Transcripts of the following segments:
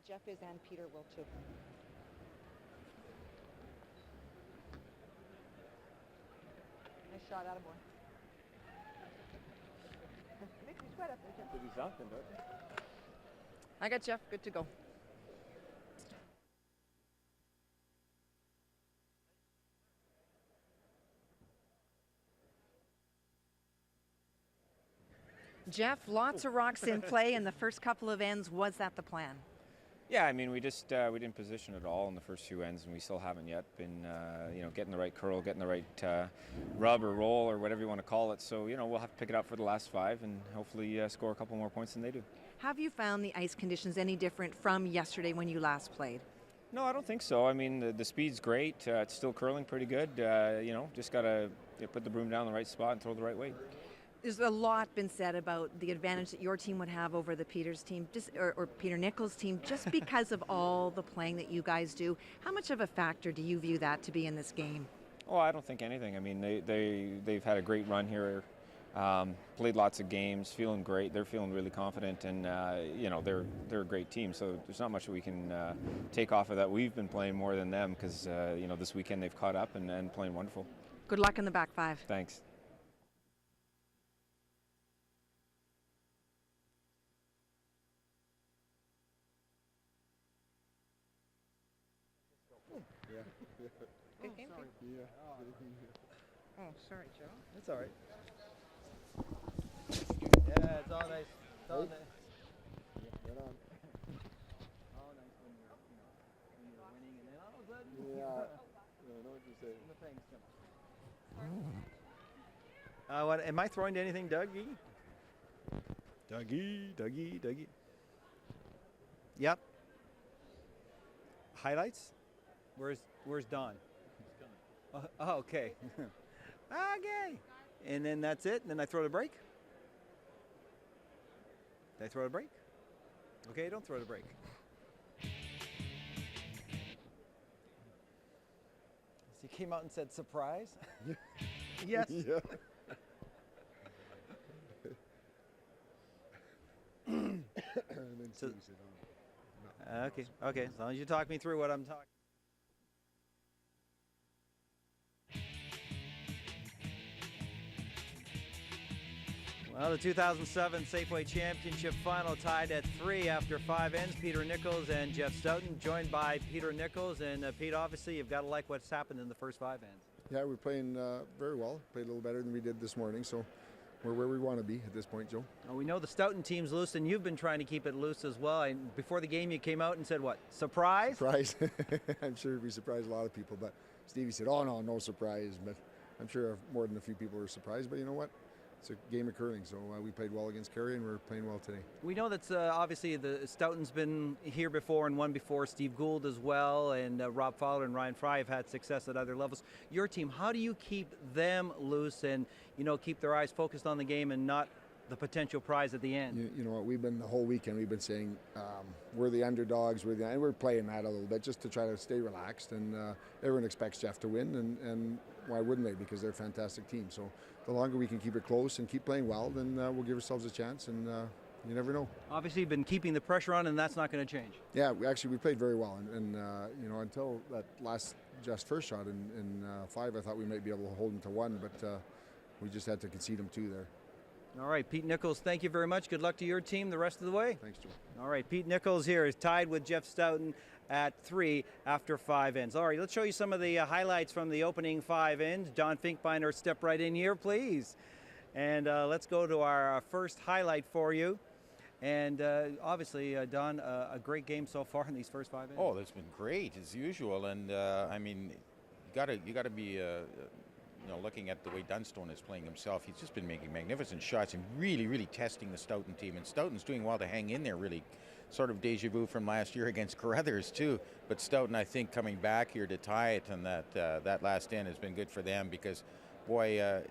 Jeff is, and Peter will too. Nice shot, attaboy. Makes me sweat up there, Jeff. Did he something, don't you? I got Jeff, good to go. Jeff, lots of rocks in play in the first couple of ends. Was that the plan? Yeah, I mean, we didn't position at all in the first few ends, and we still haven't yet been, getting the right curl, getting the right rub or roll or whatever you want to call it. So, we'll have to pick it up for the last 5 and hopefully score a couple more points than they do. Have you found the ice conditions any different from yesterday when you last played? No, I don't think so. I mean, the speed's great. It's still curling pretty good. Just got to put the broom down in the right spot and throw the right weight. There's a lot been said about the advantage that your team would have over the Peters team, or Peter Nicholls' team, just because of all the playing that you guys do. How much of a factor do you view that to be in this game? Oh, I don't think anything. I mean, they've had a great run here, played lots of games, feeling great. They're feeling really confident, and they're a great team. So there's not much we can take off of that. We've been playing more than them because this weekend they've caught up and playing wonderful. Good luck in the back 5. Thanks. Good game, Pete? Yeah. Oh, sorry, Joe. That's all right. Yeah, it's all nice. It's all nice. Yeah, right on. All nice when you're winning, and then all of a sudden. Yeah. I know what you're saying. The thing's coming. What am I throwing to anything, Dougie? Dougie. Yep. Highlights? Where's Don? Oh, okay. Okay. And then that's it. And then I throw the break. Did I throw the break? Okay, don't throw the break. So he came out and said, surprise? Yes. Yeah. So, okay. As long as you talk me through what I'm talking. Well, the 2007 Safeway Championship final tied at 3 after 5 ends. Peter Nicholls and Jeff Stoughton, joined by Peter Nicholls. And Pete, obviously, you've got to like what's happened in the first 5 ends. Yeah, we're playing very well. Played a little better than we did this morning, so we're where we want to be at this point, Joe. Well, we know the Stoughton team's loose, and you've been trying to keep it loose as well. And before the game, you came out and said, what, surprise? Surprise. I'm sure we surprised a lot of people, but Stevie said, oh, no surprise. But I'm sure more than a few people were surprised, but you know what? It's a game of curling, so we played well against Kerry, and we're playing well today. We know that obviously the Stoughton's been here before and won before. Steve Gould as well, and Rob Fowler and Ryan Fry have had success at other levels. Your team, how do you keep them loose and keep their eyes focused on the game and not the potential prize at the end? You know what? We've been the whole weekend. We've been saying we're the underdogs. And we're playing that a little bit just to try to stay relaxed. And everyone expects Jeff to win, and why wouldn't they? Because they're a fantastic team. So the longer we can keep it close and keep playing well, then we'll give ourselves a chance. And you never know. Obviously, you've been keeping the pressure on, and that's not going to change. Yeah, we played very well, and until that last Jeff's first shot in 5, I thought we might be able to hold him to 1, but we just had to concede him 2 there. All right, Pete Nicholls, thank you very much. Good luck to your team the rest of the way. Thanks, Joe. All right, Pete Nicholls here is tied with Jeff Stoughton at 3 after 5 ends. All right, let's show you some of the highlights from the opening 5 ends. Don Finkbeiner, step right in here, please. And let's go to our first highlight for you. And obviously, Don, a great game so far in these first 5 ends. Oh, that's been great as usual. And I mean, you got to be looking at the way Dunstone is playing himself. He's just been making magnificent shots and really testing the Stoughton team. And Stoughton's doing well to hang in there, really. Sort of deja vu from last year against Carruthers too. But Stoughton, I think, coming back here to tie it, and that last end has been good for them because, boy,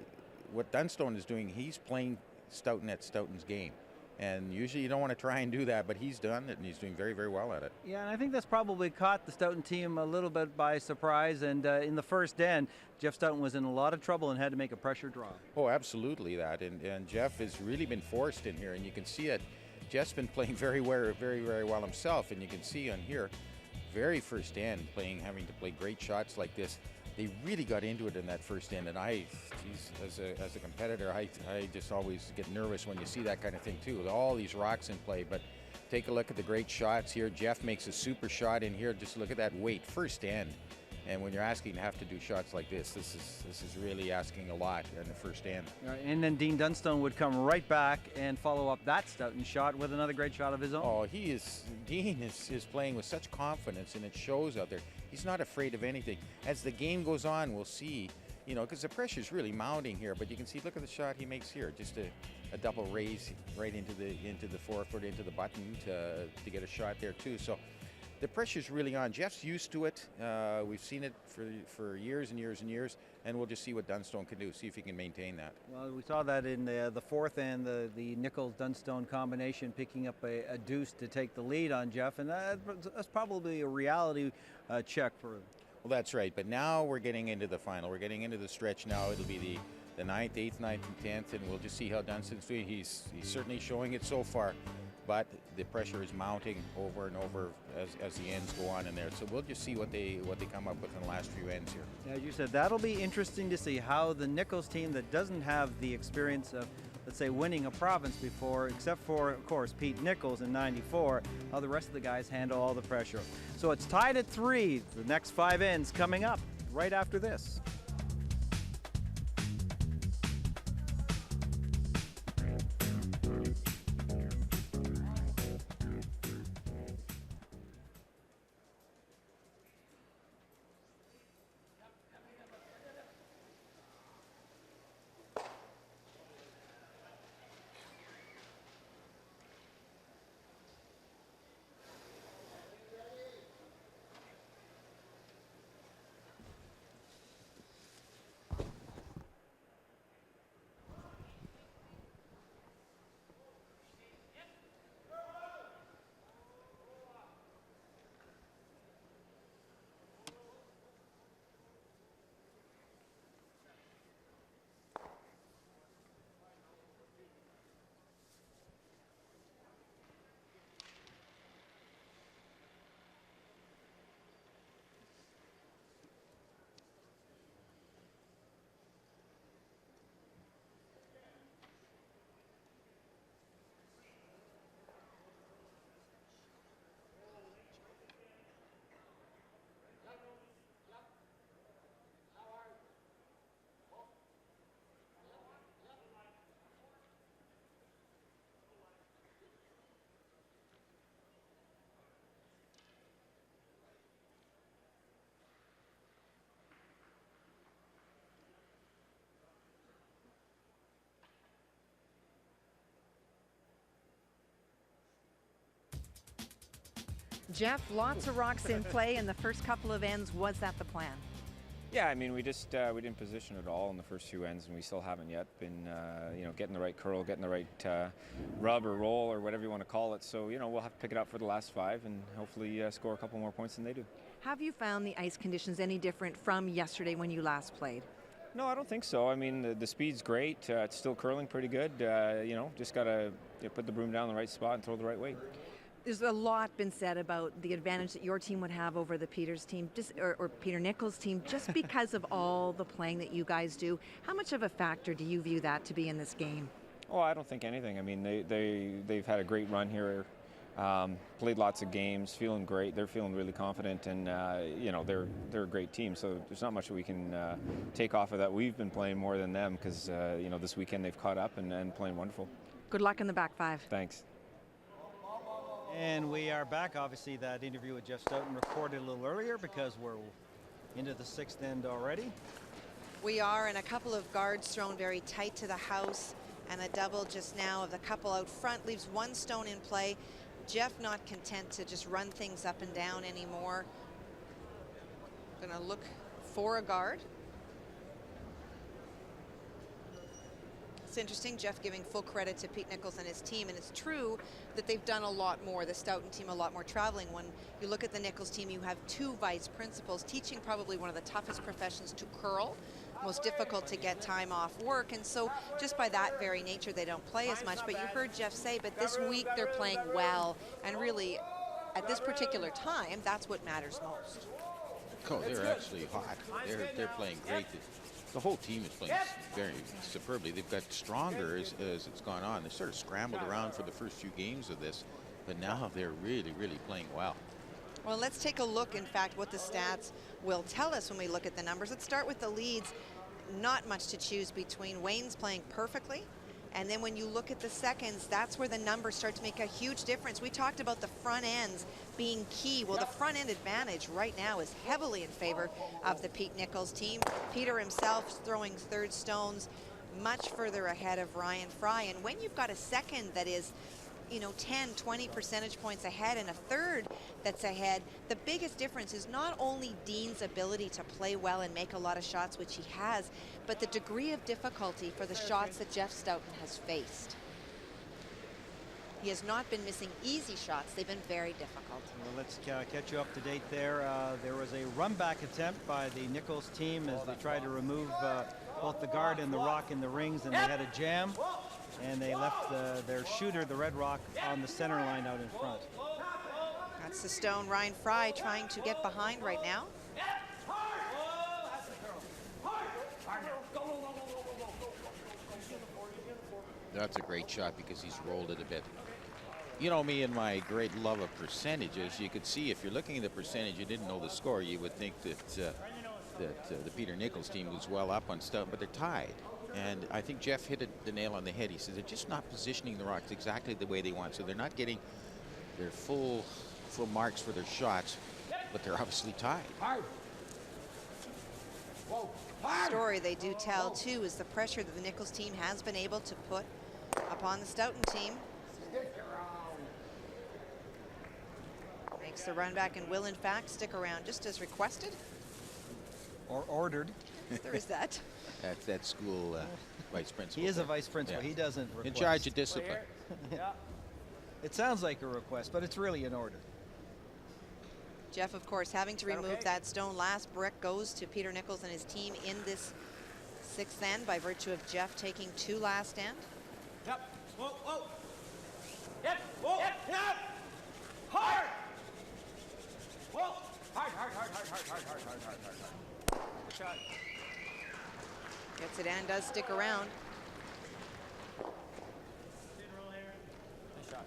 what Dunstone is doing, he's playing Stoughton at Stoughton's game. And usually you don't want to try and do that, but he's done it, and he's doing very well at it. Yeah, and I think that's probably caught the Stoughton team a little bit by surprise. And in the first end, Jeff Stoughton was in a lot of trouble and had to make a pressure draw. Oh, absolutely that. And Jeff has really been forced in here, and you can see it Jeff's been playing very well himself, and you can see on here, very first end, having to play great shots like this. They really got into it in that first end, and as a competitor, I just always get nervous when you see that kind of thing too, with all these rocks in play. But take a look at the great shots here. Jeff makes a super shot in here. Just look at that weight, first end. And when you're asking to have to do shots like this is really asking a lot in the first end. And then Dean Dunstone would come right back and follow up that Stoughton shot with another great shot of his own. Oh, Dean is playing with such confidence, and it shows out there. He's not afraid of anything. As the game goes on, we'll see, because the pressure's really mounting here, but you can see, look at the shot he makes here. Just a double raise right into the forefoot, into the button to get a shot there too. So the pressure's really on. Jeff's used to it. We've seen it for years and years and years, and we'll just see what Dunstone can do, see if he can maintain that. Well, we saw that in the fourth end, the Nicholls-Dunstone combination, picking up a deuce to take the lead on Jeff, and that's probably a reality check for him. Well, that's right, but now we're getting into the final. We're getting into the stretch now. It'll be the 9th, 8th, 9th, and 10th, and we'll just see how Dunstone's doing. He's certainly showing it so far, but the pressure is mounting over and over as the ends go on in there. So we'll just see what they come up with in the last few ends here. As you said, that'll be interesting to see how the Nicholls team that doesn't have the experience of, let's say, winning a province before, except for, of course, Pete Nicholls in '94, how the rest of the guys handle all the pressure. So it's tied at 3. The next 5 ends coming up right after this. Jeff, lots of rocks in play in the first couple of ends. Was that the plan? Yeah, I mean, we didn't position at all in the first few ends, and we still haven't yet been, getting the right curl, getting the right rub or roll or whatever you want to call it. So, we'll have to pick it up for the last 5 and hopefully score a couple more points than they do. Have you found the ice conditions any different from yesterday when you last played? No, I don't think so. I mean, the speed's great. It's still curling pretty good. Just got to put the broom down in the right spot and throw the right weight. There's a lot been said about the advantage that your team would have over the Peters team, or Pete Nicholls team, just because of all the playing that you guys do. How much of a factor do you view that to be in this game? Oh, I don't think anything. I mean, they've had a great run here. Played lots of games, feeling great. They're feeling really confident, and they're a great team. So there's not much we can take off of that. We've been playing more than them because this weekend they've caught up and playing wonderful. Good luck in the back 5. Thanks. And we are back. Obviously, that interview with Jeff Stoughton recorded a little earlier because we're into the 6th end already. We are, and a couple of guards thrown very tight to the house, and a double just now of the couple out front leaves 1 stone in play. Jeff not content to just run things up and down anymore. Gonna look for a guard. It's interesting, Jeff giving full credit to Pete Nicholls and his team, and it's true that they've done a lot more, the Stoughton team a lot more traveling. When you look at the Nicholls team, you have 2 vice principals teaching probably one of the toughest professions to curl, most difficult to get time off work, and so just by that very nature they don't play as much. But you heard Jeff say, but this week they're playing well, and really at this particular time that's what matters most. Oh, they're actually hot. They're playing great. The whole team is playing very superbly. They've got stronger as it's gone on. They sort of scrambled around for the first few games of this, but now they're really, really playing well. Well, let's take a look, in fact, what the stats will tell us when we look at the numbers. Let's start with the leads. Not much to choose between. Wayne's playing perfectly. And then when you look at the seconds, that's where the numbers start to make a huge difference. We talked about the front ends being key. Well, the front end advantage right now is heavily in favor of the Pete Nicholls team. Peter himself throwing third stones much further ahead of Ryan Fry. And when you've got a second that is, you know, 10, 20 percentage points ahead and a third that's ahead, the biggest difference is not only Dean's ability to play well and make a lot of shots, which he has, but the degree of difficulty for the shots that Jeff Stoughton has faced. He has not been missing easy shots. They've been very difficult. Well, let's catch you up to date there. There was a run-back attempt by the Nicholls team as they tried to remove both the guard and the rock in the rings, and they had a jam. And they left their shooter, the Red Rock, on the center line out in front. That's the stone. Ryan Fry trying to get behind right now. That's a great shot because he's rolled it a bit. You know me and my great love of percentages. You could see if you're looking at the percentage, you didn't know the score, you would think that the Peter Nicholls team was well up on stuff, but they're tied. And I think Jeff hit the nail on the head. He says they're just not positioning the rocks exactly the way they want. So they're not getting their full marks for their shots, but they're obviously tied. Story they do tell too is the pressure that the Nicholls team has been able to put upon the Stoughton team. Makes the run back and will in fact stick around just as requested. Or ordered. There is that. That's that school vice principal. He is a vice principal. Yeah. He doesn't request. In charge of discipline. It sounds like a request, but it's really an order. Jeff, of course, having to remove that stone. Last brick goes to Peter Nicholls and his team in this 6th end by virtue of Jeff taking 2 last end. Yep. Whoa, whoa. Yep. Whoa. Yep. Yep. Hard. Whoa. Hard. Good shot. Gets it and does stick around. Nice shot.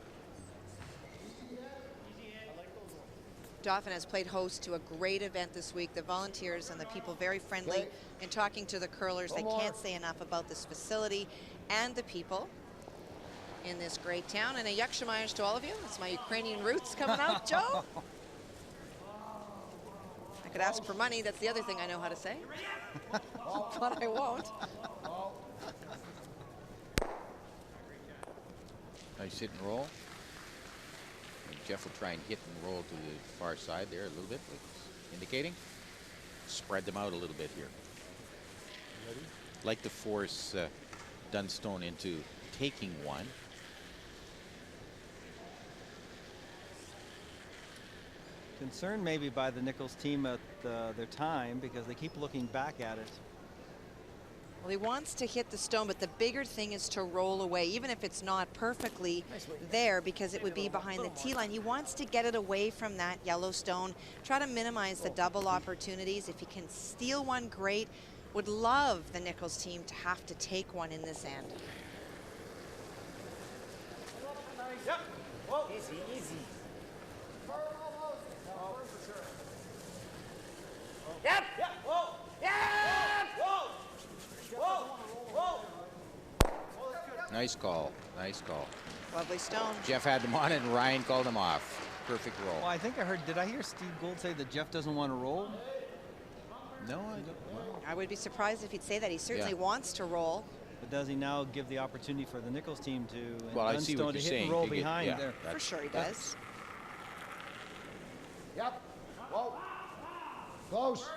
Dauphin has played host to a great event this week. The volunteers and the people very friendly in talking to the curlers. I can't say enough about this facility and the people in this great town. And a yuk shemaysh to all of you. It's my Ukrainian roots coming out, Joe. I could ask for money. That's the other thing I know how to say. But I won't. Nice hit and roll. And Jeff will try and hit and roll to the far side there a little bit, like indicating. Spread them out a little bit here. Ready? Like to force Dunstone into taking one. Concerned maybe by the Nicholls team at their time because they keep looking back at it. Well, he wants to hit the stone, but the bigger thing is to roll away, even if it's not perfectly there, because it would be behind the tee line. He wants to get it away from that yellow stone, try to minimize the double opportunities. If he can steal one, great. Would love the Nicholls team to have to take one in this end. Yep. Whoa. Easy, easy. Yep. Yep. Whoa. Yep. Whoa. Whoa. Whoa. Nice call. Nice call. Lovely stone. Jeff had them on it and Ryan called him off. Perfect roll. Well, I think I heard, did I hear Steve Gould say that Jeff doesn't want to roll? No, I don't. Well, I would be surprised if he'd say that. He certainly wants to roll. But does he now give the opportunity for the Nicholls team to, well, I see what to you're hit saying. and roll To get- behind yeah, there? For sure he does. Yep. Whoa. Close.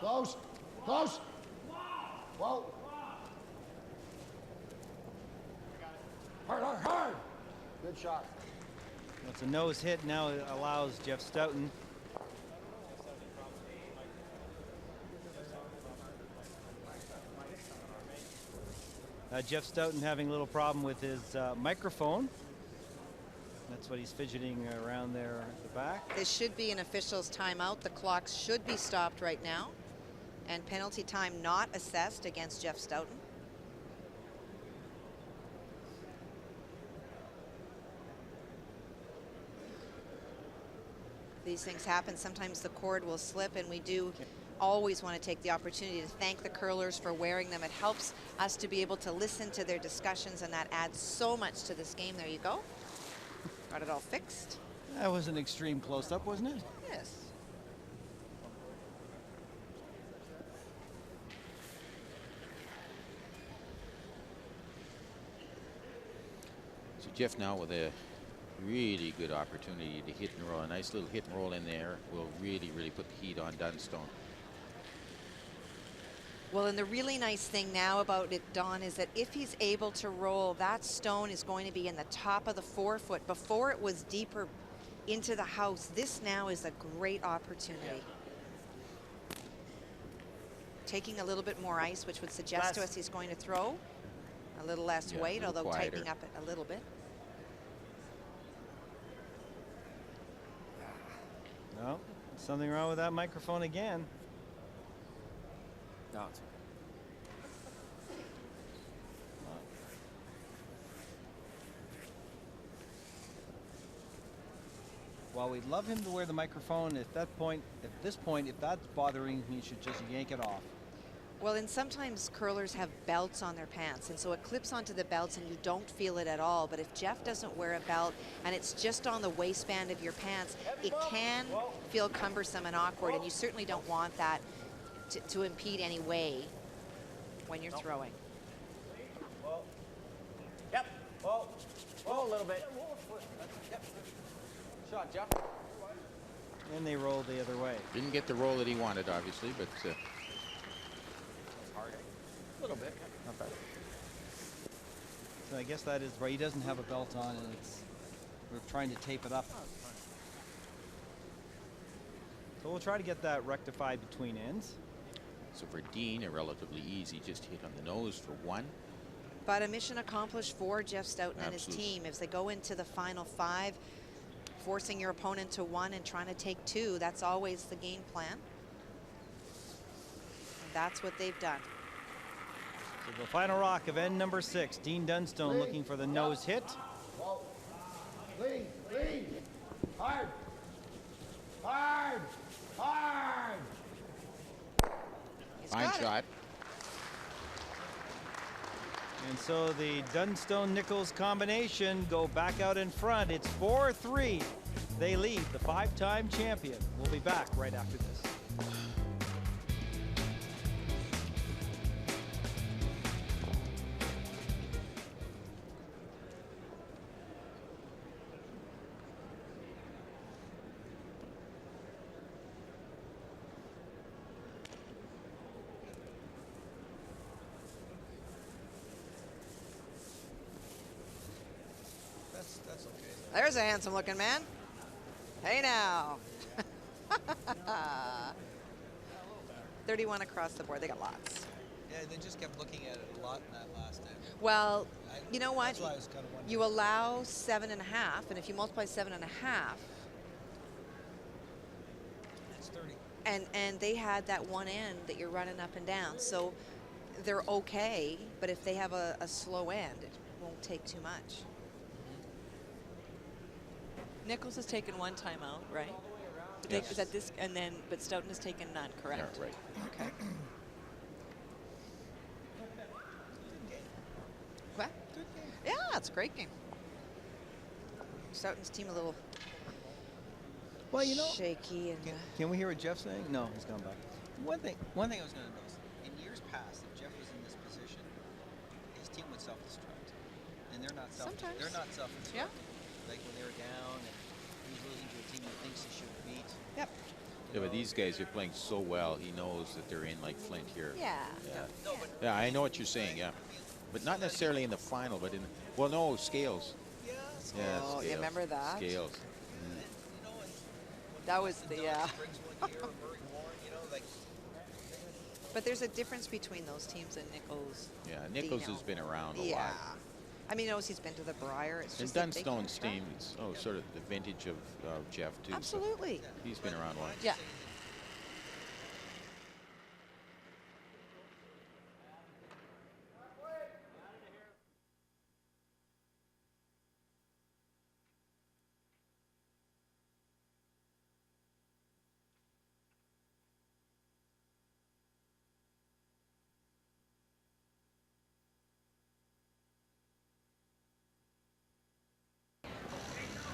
Close. Close. Whoa. Hard, hard, hard. Good shot. Well, it's a nose hit. Now it allows Jeff Stoughton. Jeff Stoughton having a little problem with his microphone. That's what he's fidgeting around there at the back. This should be an official's timeout. The clocks should be stopped right now. And penalty time not assessed against Jeff Stoughton. These things happen. Sometimes the cord will slip, and we do always want to take the opportunity to thank the curlers for wearing them. It helps us to be able to listen to their discussions, and that adds so much to this game. There you go. Got it all fixed. That was an extreme close-up, wasn't it? Yes. So Jeff now with a really good opportunity to hit and roll. A nice little hit and roll in there will really, really put the heat on Dunstone. Well, and the really nice thing now about it, Don, is that if he's able to roll, that stone is going to be in the top of the 4-foot. Before it was deeper into the house. This now is a great opportunity. Yeah. Taking a little bit more ice, which would suggest to us he's going to throw. A little less weight, although quieter. Tightening up it a little bit. No, something wrong with that microphone again. No, it's While we'd love him to wear the microphone, at this point, if that's bothering him, he should just yank it off. Well, and sometimes curlers have belts on their pants, and so it clips onto the belts and you don't feel it at all. But if Jeff doesn't wear a belt and it's just on the waistband of your pants, it can feel cumbersome and awkward, and you certainly don't want that to impede any way when you're throwing. Whoa. Yep. Whoa. Whoa, a little bit. Yep. Shot, Jeff. And they rolled the other way. Didn't get the roll that he wanted, obviously, but Hard. A little bit. Not bad. So I guess that is why he doesn't have a belt on, and we're trying to tape it up. So we'll try to get that rectified between ends. so for Dean, a relatively easy, just hit on the nose for one. But a mission accomplished for Jeff Stoughton and his team as they go into the final 5, forcing your opponent to 1 and trying to take 2. That's always the game plan. And that's what they've done. So the final rock of end number 6, Dean Dunstone looking for the nose hit. Whoa. Lean, lean. Hard. Hard. Hard. He's Fine got shot. it. And so the Dunstone-Nicholls combination go back out in front. It's 4-3. They lead the 5-time champion. We'll be back right after this. That's okay. There's a handsome looking man. Hey now. 31 across the board. They got lots. Yeah, they just kept looking at it a lot in that last time. Well, you know what? That's why I was kind of wondering. You allow 7.5, and if you multiply 7.5, It's 30. and they had that one end that you're running up and down, so they're okay. But if they have a slow end, it won't take too much. Nicholls has taken 1 timeout, right? Yes. Is that this? And then, but Stoughton has taken none, correct? Yeah, right. Okay. What? Yeah, it's a great game. Stoughton's team a little Well, you know, shaky and. can we hear what Jeff's saying? No, he's gone back. One thing I was going to notice, in years past, if Jeff was in this position, his team would self-destruct. And they're not Sometimes. They're not self-destructing. Yeah. Like when they were down and he's losing to a team he thinks he should beat. Yep. Yeah, but these guys are playing so well. He knows that they're in like Flint here. Yeah. Yeah, I know what you're saying. Yeah, but not necessarily in the final, but in well, no, Scales. Yeah. Yeah, Oh, you Scales. remember that? Scales. That was the, Brings one here, Murray Warren, like. But there's a difference between those teams and Nicholls. Yeah, Nicholls Dino. has been around a Yeah. lot. I mean, he knows he's been to the Briar. It's And just that they Dunstone's can't team is sort of the vintage of Jeff too. so Absolutely. he's been around a while. Yeah.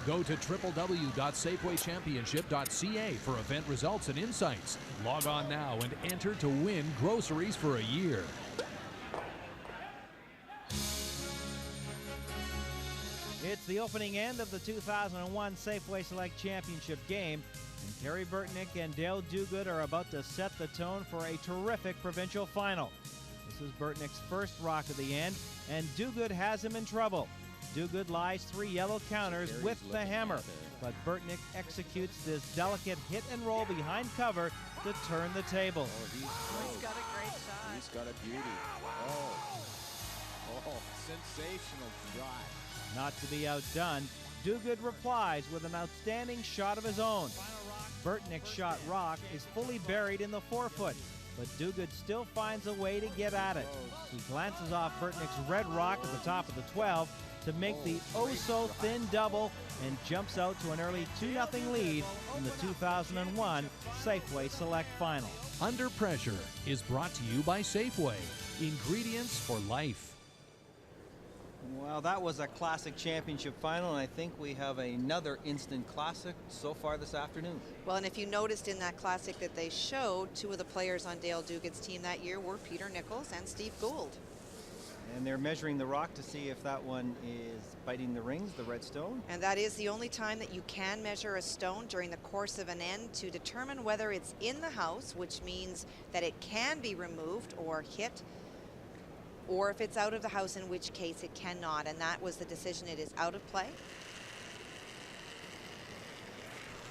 Go to www.safewaychampionship.ca for event results and insights. Log on now and enter to win groceries for a year. It's the opening end of the 2001 Safeway Select Championship game, and Terry Burtnick and Dale Duguid are about to set the tone for a terrific provincial final. This is Burtnick's first rock of the end, and Duguid has him in trouble. Duguid lies 3 yellow counters with the hammer, but Burtnick executes this delicate hit and roll behind cover to turn the table. Oh, He's got a great shot. He's got a beauty. Oh, sensational shot. Not to be outdone, Duguid replies with an outstanding shot of his own. Burtnick's shot rock is fully buried in the 4-foot, but Duguid still finds a way to get at it. He glances off Burtnick's red rock at the top of the 12 to make the oh-so-thin double and jumps out to an early 2-0 lead in the 2001 Safeway Select Final. Under Pressure is brought to you by Safeway. Ingredients for life. Well, that was a classic championship final, and I think we have another instant classic so far this afternoon. Well, and if you noticed in that classic that they showed, 2 of the players on Dale Duguid's team that year were Peter Nicholls and Steve Gould. And they're measuring the rock to see if that one is biting the rings, the red stone. And that is the only time that you can measure a stone during the course of an end to determine whether it's in the house, which means that it can be removed or hit, or if it's out of the house, in which case it cannot. And that was the decision. It is out of play.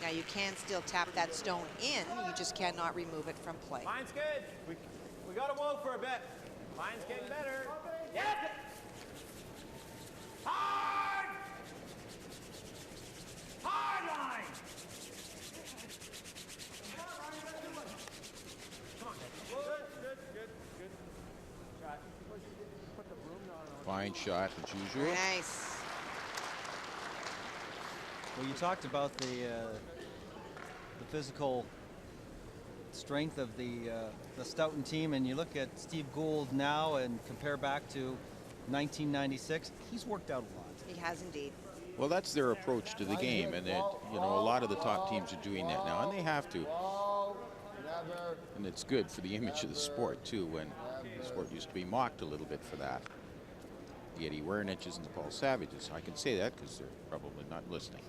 Now you can still tap that stone in, you just cannot remove it from play. Line's good. We got to move for a bit. Line's getting better. Yep. Hard! Hard line! Come on. Good. Shot. Put the broom on. Fine shot as usual. Nice. Well, you talked about the physical strength of the Stoughton team, and you look at Steve Gould now and compare back to 1996. He's worked out a lot. He has indeed. Well, that's their approach to the game, and a lot of the top teams are doing that now, and they have to. And it's good for the image of the sport too. When the sport used to be mocked a little bit for that. The Eddie Werniches and the Paul Savages. I can say that because they're probably not listening.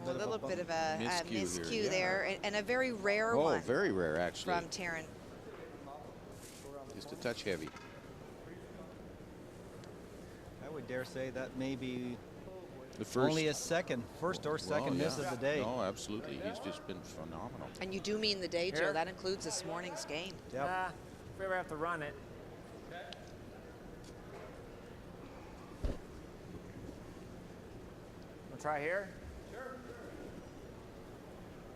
A little bit of a miscue here, there, and a very rare one. Oh, very rare, actually. From Taryn. Just a touch heavy. I would dare say that may be The first, only his first or second miss of the day. No, absolutely. He's just been phenomenal. And you do mean the day, Joe. Here. That includes this morning's game. Yep. If we ever have to run it. We'll try here.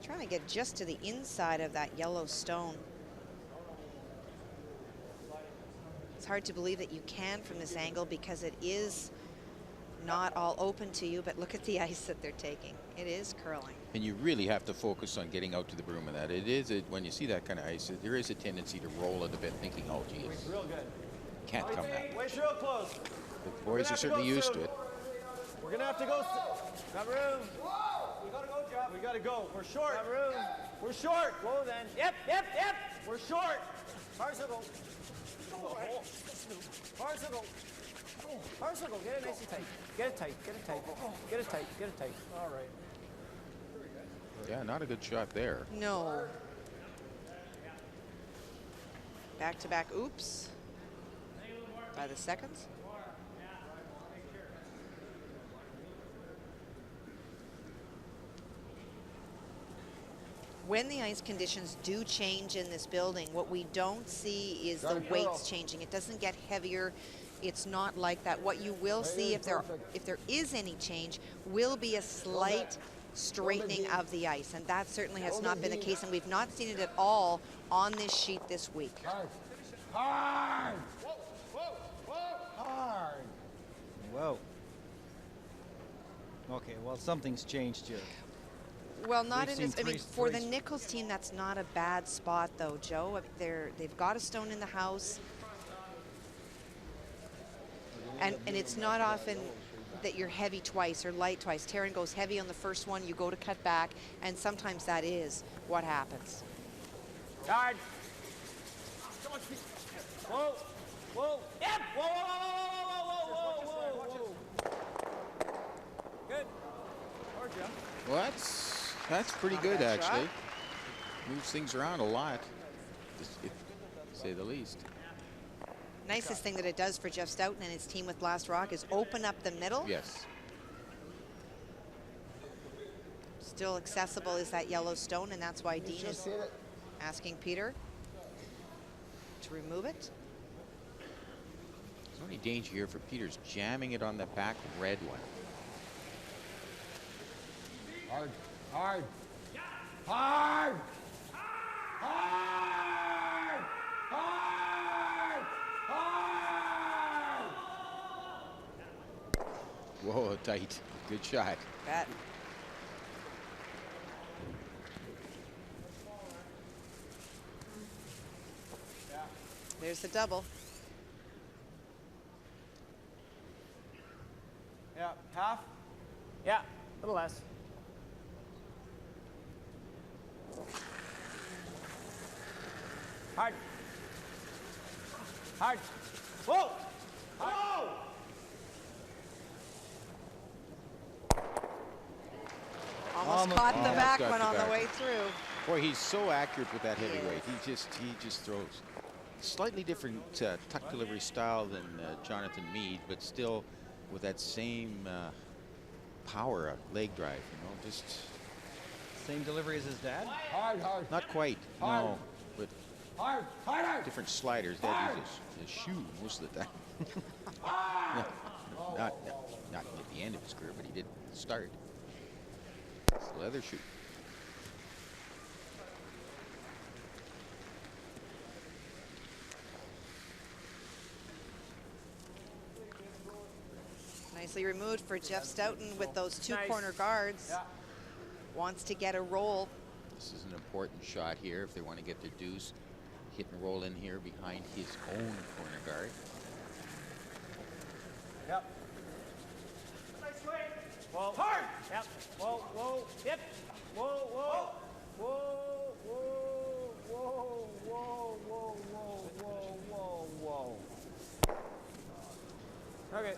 Trying to get just to the inside of that yellow stone. It's hard to believe that you can from this angle because it is not all open to you, but look at the ice that they're taking. It is curling. And you really have to focus on getting out to the broom of that. It is, when you see that kind of ice, there is a tendency to roll it a bit thinking, oh, geez, Real good. can't come that way. Waist real close. The boys are certainly used to it. We're gonna have to go. Got room. We gotta go, Jeff. We gotta go. We're short. Got room. We're short. Whoa, then. Yep. We're short. Parsicle. Parsicle. Parsicle. Get it nice and tight. Get it tight. All right. Yeah, not a good shot there. No. Back-to-back oops by the seconds. When the ice conditions do change in this building, what we don't see is the weights changing. It doesn't get heavier. It's not like that. What you will see, if there is any change, will be a slight straightening of the ice, and that certainly has not been the case, and we've not seen it at all on this sheet this week. Hard! Hard! Whoa. Okay, well, something's changed here. Well, not We've in this. seen I mean, three- for the Nicholls team, that's not a bad spot, though, Joe. They've got a stone in the house, and it's not often that you're heavy twice or light twice. Taryn goes heavy on the first one, you go to cut back, and sometimes that is what happens. Guard. Whoa. Whoa. Yep. Whoa, whoa, whoa, whoa, whoa, whoa. Good. Or Jeff. Well, that's pretty good, bad actually. shot. Moves things around a lot, to say the least. Nicest thing that it does for Jeff Stoughton and his team with Blast Rock is open up the middle. Yes. Still accessible is that yellow stone, and that's why Dean is asking Peter to remove it. There's only danger here for Peters jamming it on the back red one. Hard! Hard! Hard! Hard! Hard! Hard! Whoa, tight. Good shot. Bet. There's the double. Yeah. Half. Yeah. A little less. Hard. Hard. Whoa. Whoa. Almost caught the Almost back got one the on the back. way through. Boy, he's so accurate with that heavyweight. Yes. He just throws. Slightly different tuck delivery style than Jonathan Meade, but still with that same power leg drive. You know, just Same delivery as his dad? Hard! Hard! not quite. Hard. No, but Hard! Hard! different sliders. Dad uses his shoe most of the time. No, not at the end of his career, but he did start. It's a leather shoe. Nicely removed for Jeff Stoughton with those two Nice. corner guards. Yeah. Wants to get a roll. This is an important shot here if they want to get their deuce. Hit and roll in here behind his own corner guard. Yep. Whoa. Hard. Yep. Whoa. Whoa. Yep. Whoa. Whoa. Whoa. Whoa. Whoa. Whoa. Whoa. Whoa. Whoa. Whoa. Whoa. Okay.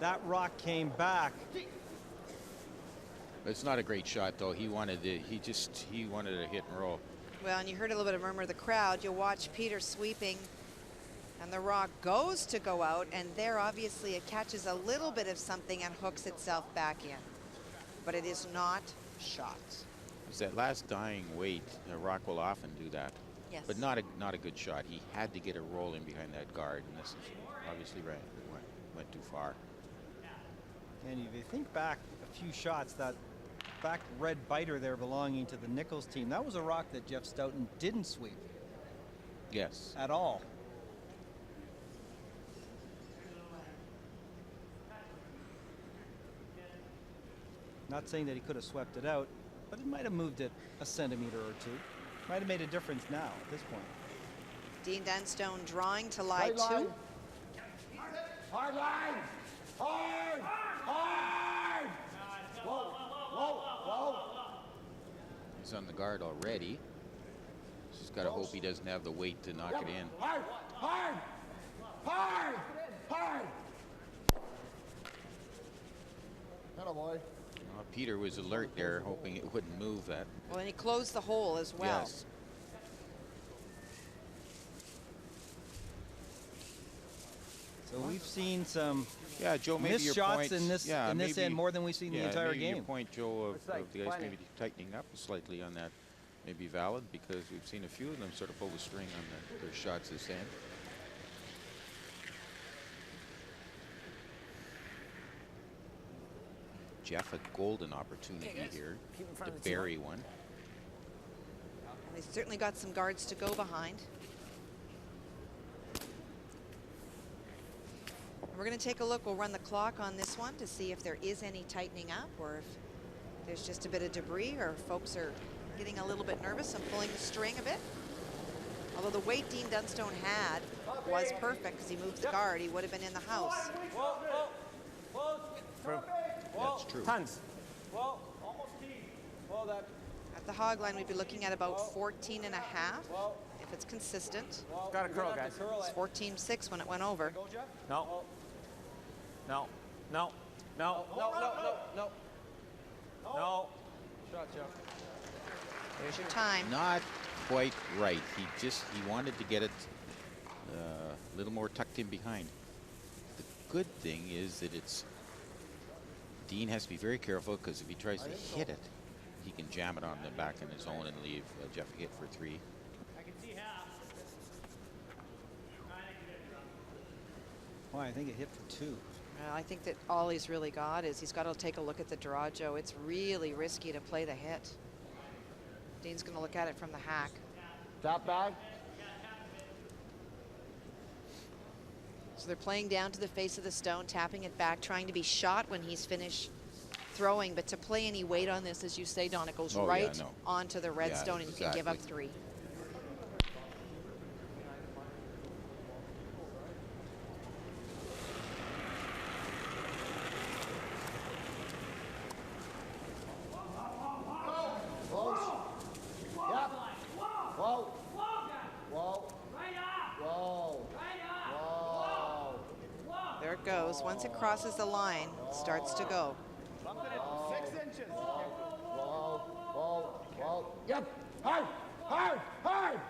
That rock came back. It's not a great shot though. He wanted a hit and roll. Well, and you heard a little bit of murmur of the crowd. You'll watch Peter sweeping, and the rock goes to go out, and there obviously it catches a little bit of something and hooks itself back in. But it is not shot. It's that last dying weight. The rock will often do that. Yes. But not a good shot. He had to get a roll in behind that guard, and this is obviously went too far. And if you think back a few shots, that back red biter there belonging to the Nicholls team, that was a rock that Jeff Stoughton didn't sweep Yes. at all. Not saying that he could have swept it out, but it might have moved it a centimeter or two. Might have made a difference now at this point. Dean Dunstone drawing to lie Right line. two. Hard line! Hard! Hard! Whoa! Whoa! Whoa! He's on the guard already. Just got to hope he doesn't have the weight to knock it in. Hard! Hard! Hard! Hard! Hello, boy. Peter was alert there, hoping it wouldn't move that. Well, and he closed the hole as well. Yes. So we've seen some Joe, maybe missed your shots point, in this end more than we've seen the entire maybe game. Your point, Joe, of the guys maybe tightening up slightly on that may be valid, because we've seen a few of them sort of pull the string on their shots this end. Jeff, a golden opportunity here to bury one. They certainly got some guards to go behind. We're going to take a look. We'll run the clock on this one to see if there is any tightening up, or if there's just a bit of debris, or folks are getting a little bit nervous and pulling the string a bit. Although the weight Dean Dunstone had was perfect because he moved the guard, he would have been in the house. That's true. Tons. Whoa, almost key. Whoa, that. At the hog line, we'd be looking at about 14 and a half if it's consistent. Got a curl, guys. It's 14-6 when it went over. No. No. No. No. No. No. No. No. No. Shot, Jeff. There's your time. Not quite right. He wanted to get it a little more tucked in behind. The good thing is that Dean has to be very careful, because if he tries to hit it, he can jam it on the back on his own and leave Jeff hit for 3. I can see half. Well, I think it hit for 2. I think that all he's really got is he's got to take a look at the draw, Joe. It's really risky to play the hit. Dean's going to look at it from the hack. Tap bag. So they're playing down to the face of the stone, tapping it back, trying to be shot when he's finished throwing. But to play any weight on this, as you say, Don, it goes onto the red stone, and you can give up 3. There it goes. Once it crosses the line, it starts to go. 6 inches. Whoa. Yep. Hard. Hard. Hard.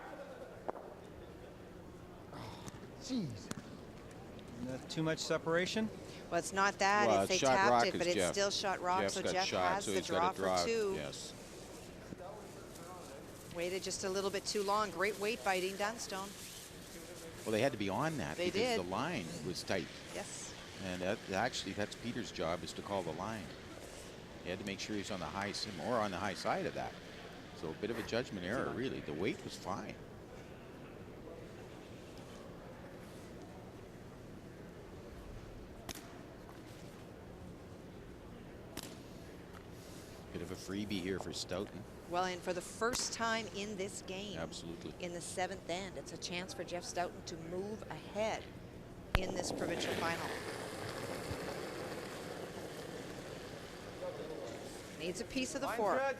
Jeez. Not too much separation? Well, it's not that. Well, It's they shot tapped rock it, but is it's Jeff. still shot rock. Jeff's So got Jeff shot, has so the he's got draw a draw. for 2. Yes. Waited just a little bit too long. Great weight by Dean Dunstone. Well, they had to be on that They because did. the line was tight. Yes. And actually, that's Peter's job, is to call the line. He had to make sure he's on the high sim or on the high side of that. So a bit of a judgment error, really. The weight was fine. Bit of a freebie here for Stoughton. Well, and for the first time in this game, Absolutely. in the 7th end, it's a chance for Jeff Stoughton to move ahead in this provincial final. Needs a piece of the fork. Good.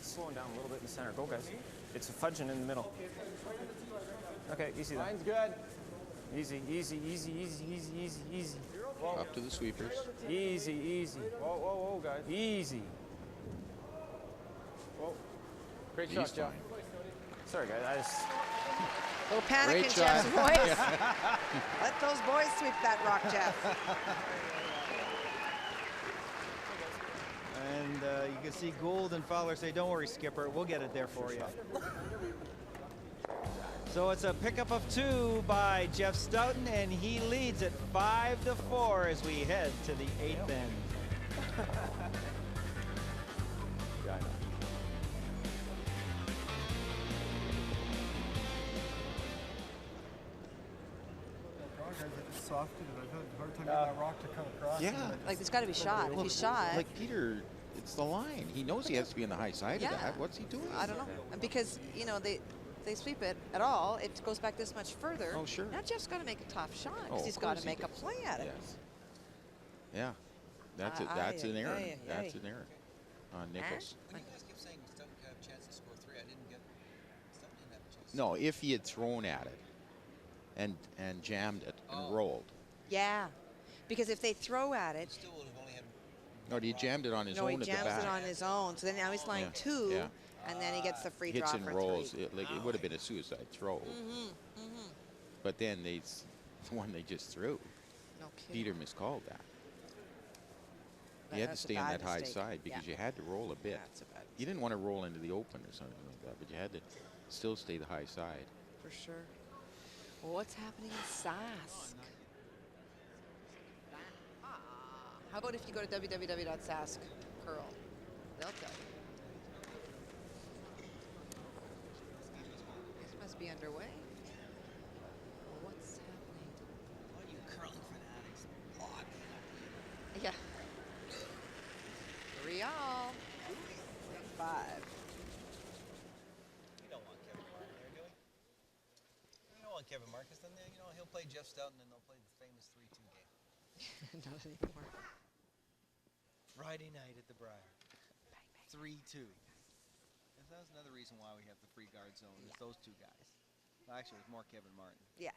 Slowing down a little bit in the center. Go, guys. It's fudging in the middle. Okay, easy then. Line's good. Easy, easy, easy, easy, easy, easy, easy. Whoa. Up to the sweepers. Easy, easy. Whoa, whoa, whoa, guys. Easy. Whoa. Great He's shot, Jeff. fine. Sorry, guys. I just... A little panic Great in shot. Jeff's voice. Let those boys sweep that rock, Jeff. And you can see Gould and Fowler say, "Don't worry, Skipper, we'll get it there for you." So it's a pickup of 2 by Jeff Stoughton, and he leads at 5-4 as we head to the 8th end. Yeah, I know. Yeah. Like, there's got to be shot. If he's shot, Like Peter, it's the line. He knows he has to be on the high side of that. What's he doing? I don't know. Because, you know, they sweep it at all, it goes back this much further. Oh, sure. Now Jeff's got to make a tough shot Oh, because of he's got course to he make a does. play at it. Yes. Yeah. That's it. That's an error. That's an error on Nicholls. When you guys keep saying Stoughton could have a chance to score 3, I didn't get No, if he had thrown at it and jammed it and rolled. Yeah, because if they throw at it, No, he jammed it on his no, he own at the jams back. it on his own. So then now he's flying Yeah, 2, yeah. and then he gets the free Hits draw and for rolls. 3. It would have been a suicide throw. But then the one they just threw. No kidding. Peter miscalled that. You had to That's a stay on bad that high mistake. side because Yeah. you had to roll a bit. That's a bad You didn't want to roll into the open or something like that, but you had to still stay the high side. For sure. Well, what's happening in Sask? How about if you go to www.sask.curl? They'll tell you. This must be underway. Well, what's happening? What are you curling fanatics? Odd. Yeah. 3 all. 5. You don't want Kevin Martin there, do we? You don't want Kevin Marcus in there. You know, he'll play Jeff Stoughton and they'll play the famous 3-2 game. Not anymore. Friday night at the Briar. 3-2. And that's another reason why we have the free guard zone. Is those 2 guys. Well, actually, it's more Kevin Martin. Yes.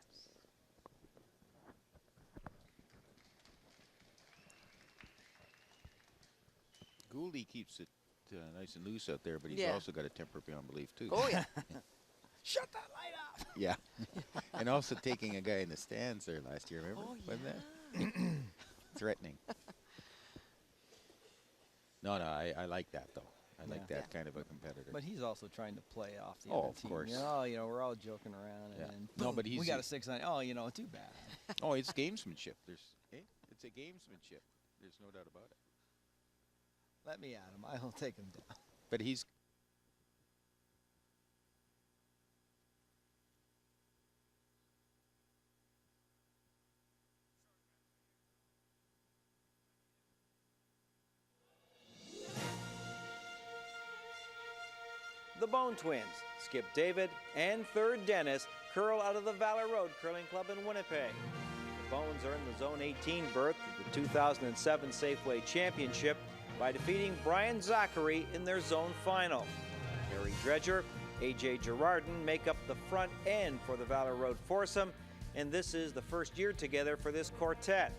Gouldy keeps it nice and loose out there, but he's Yeah. also got a temper beyond belief too. Oh, yeah. Shut that light up! Yeah. And also taking a guy in the stands there last year, remember? Oh, Wasn't yeah. that? Threatening. No, I like that though. I like Yeah. that kind of a competitor. But he's also trying to play off the Oh, other of team. course. You know, we're all joking around, Yeah. and then No, but we he's got a 6-9. Oh, you know, too bad. Oh, it's gamesmanship. It's a gamesmanship. There's no doubt about it. Let me at him. I'll take him down. But he's The Bone Twins, Skip David and third Dennis, curl out of the Valor Road Curling Club in Winnipeg. The Bones earned the Zone 18 berth of the 2007 Safeway Championship by defeating Brian Zachary in their zone final. Harry Dredger, AJ Girardin make up the front end for the Valor Road foursome, and this is the first year together for this quartet.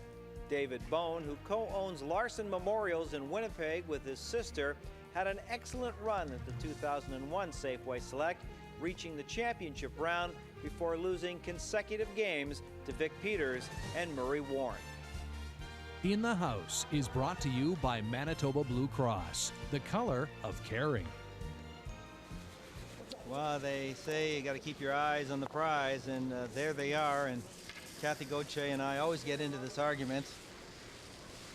David Bone, who co-owns Larson Memorials in Winnipeg with his sister, had an excellent run at the 2001 Safeway Select, reaching the championship round before losing consecutive games to Vic Peters and Murray Warren. In the House is brought to you by Manitoba Blue Cross, the color of caring. Well, they say you got to keep your eyes on the prize, and there they are. And Kathy Gauthier and I always get into this argument.